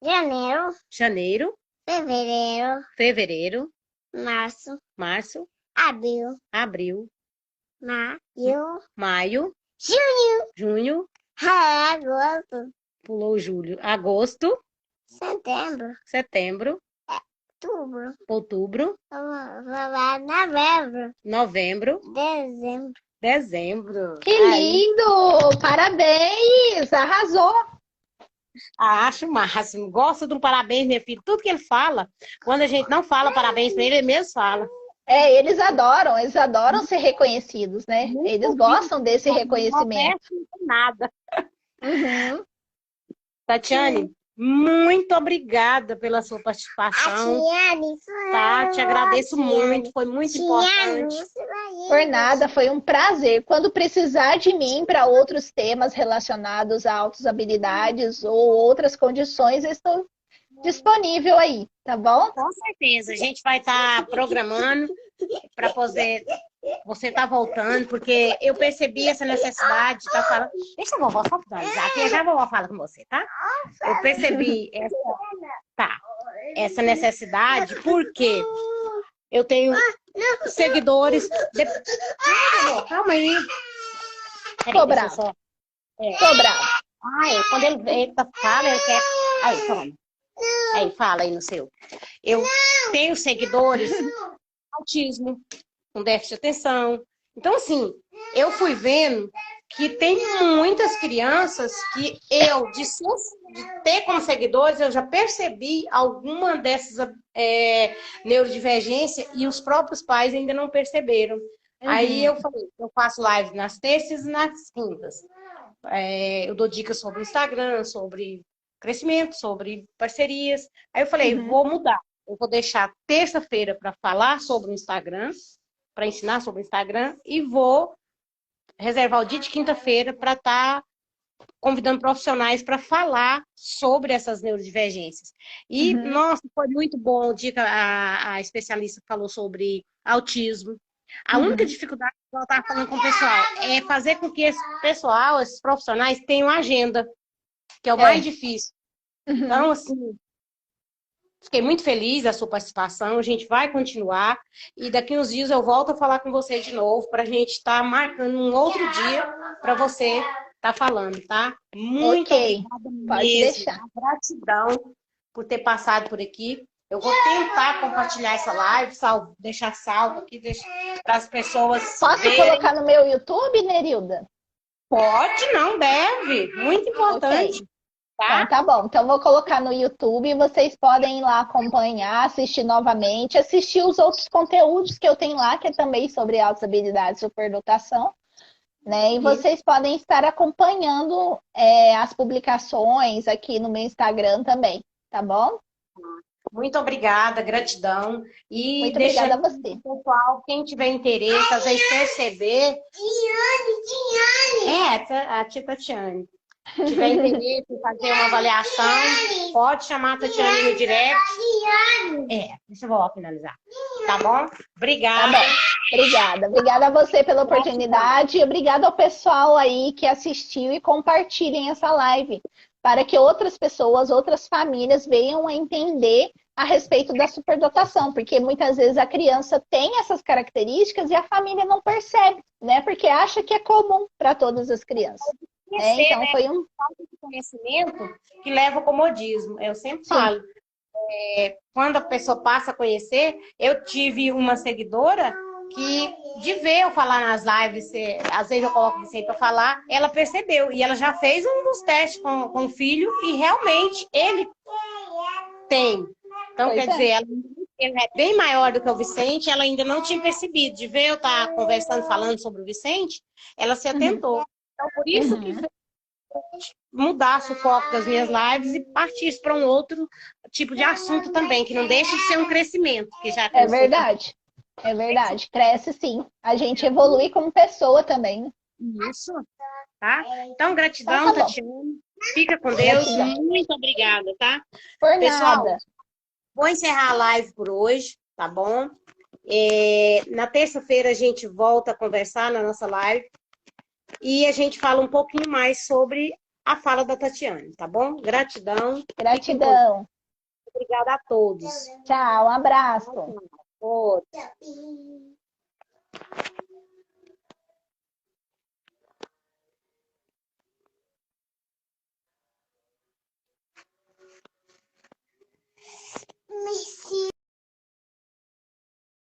Janeiro. Janeiro. Fevereiro. Fevereiro. Março. Março. Abril. Abril. Maio. Maio. Junho. Junho. Agosto. Pulou julho. Agosto. Setembro. Setembro. Outubro. Outubro. Novembro. Novembro. Dezembro. Dezembro. Que lindo! Parabéns! Arrasou! Acho o máximo. Gosto de um parabéns, minha filha. Tudo que ele fala, quando a gente não fala parabéns pra ele, ele mesmo fala. Eles adoram ser reconhecidos, né? Eles gostam desse reconhecimento. Não nada. Uhum. Tatiane, muito obrigada pela sua participação. Tá? Te agradeço muito, foi muito importante. Por nada, foi um prazer. Quando precisar de mim para outros temas relacionados a autos habilidades ou outras condições, eu estou disponível aí, tá bom? Com certeza, a gente vai estar programando para poder você tá voltando, porque eu percebi essa necessidade de estar falando. Deixa a vovó só finalizar aqui, já a vovó fala com você, tá? Eu percebi essa necessidade porque eu tenho seguidores. Calma aí. Tô bravo. Tô bravo. Quando ele fala, ele quer. Aí, toma. Aí, fala aí no seu. Eu tenho seguidores autismo, com déficit de atenção. Então, assim, eu fui vendo que tem muitas crianças que eu, de ter como seguidores, eu já percebi alguma dessas neurodivergências e os próprios pais ainda não perceberam. Aí eu falei, eu faço live nas terças e nas quintas. Eu dou dicas sobre o Instagram, sobre crescimento, sobre parcerias. Aí eu falei, vou mudar. Eu vou deixar terça-feira para falar sobre o Instagram, para ensinar sobre o Instagram, e vou reservar o dia de quinta-feira para estar convidando profissionais para falar sobre essas neurodivergências. E, nossa, foi muito bom o dia que a especialista falou sobre autismo. A única dificuldade que ela estava falando com o pessoal é fazer com que esse pessoal, esses profissionais, tenham agenda, que é o mais difícil. Então, assim, fiquei muito feliz da sua participação. A gente vai continuar. E daqui uns dias eu volto a falar com você de novo para a gente estar marcando um outro dia para você estar falando, tá? Muito obrigada Pode mesmo. deixar. Gratidão por ter passado por aqui. Eu vou tentar compartilhar essa live, deixar salvo aqui para as pessoas Posso verem. colocar no meu YouTube, Nerilda? Pode, não deve. Muito importante. Tá? Então, tá bom. Então, vou colocar no YouTube. Vocês podem ir lá acompanhar, assistir novamente, assistir os outros conteúdos que eu tenho lá, que é também sobre altas habilidades e superdotação. Né? E vocês podem estar acompanhando as publicações aqui no meu Instagram também, tá bom? Muito obrigada, gratidão. E Muito deixa obrigada a você. Pessoal, quem tiver interesse, às vezes perceber. A tia Tatiane. Tiver interesse em fazer uma avaliação, pode chamar a Tatiane no direct. Deixa eu vou finalizar. Tá bom? Obrigada. Tá bom. Obrigada. Obrigada a você pela oportunidade e obrigada ao pessoal aí que assistiu e compartilhem essa live para que outras pessoas, outras famílias venham a entender a respeito da superdotação, porque muitas vezes a criança tem essas características e a família não percebe, né? Porque acha que é comum para todas as crianças. Então foi falta de conhecimento que leva ao comodismo. Eu sempre falo. Quando a pessoa passa a conhecer, eu tive uma seguidora que, de ver eu falar nas lives, às vezes eu coloco Vicente para falar, ela percebeu. E ela já fez um dos testes com o filho e realmente ele tem. Então, quer dizer, ele é bem maior do que o Vicente, ela ainda não tinha percebido. De ver eu estar conversando, falando sobre o Vicente, ela se atentou. Então, por isso que mudasse o foco das minhas lives e partisse para um outro tipo de assunto também, que não deixa de ser um crescimento. Que já é verdade. É verdade. Cresce sim. A gente evolui como pessoa também. Né? Isso. Tá? Então, gratidão, tá Tatiane. Fica com Deus. Gratidão. Muito obrigada, tá? Por Pessoal, nada. Vou encerrar a live por hoje, tá bom? Na terça-feira a gente volta a conversar na nossa live e a gente fala um pouquinho mais sobre a fala da Tatiane, tá bom? Gratidão. Gratidão. Obrigada a todos. Tchau, um abraço. Outro.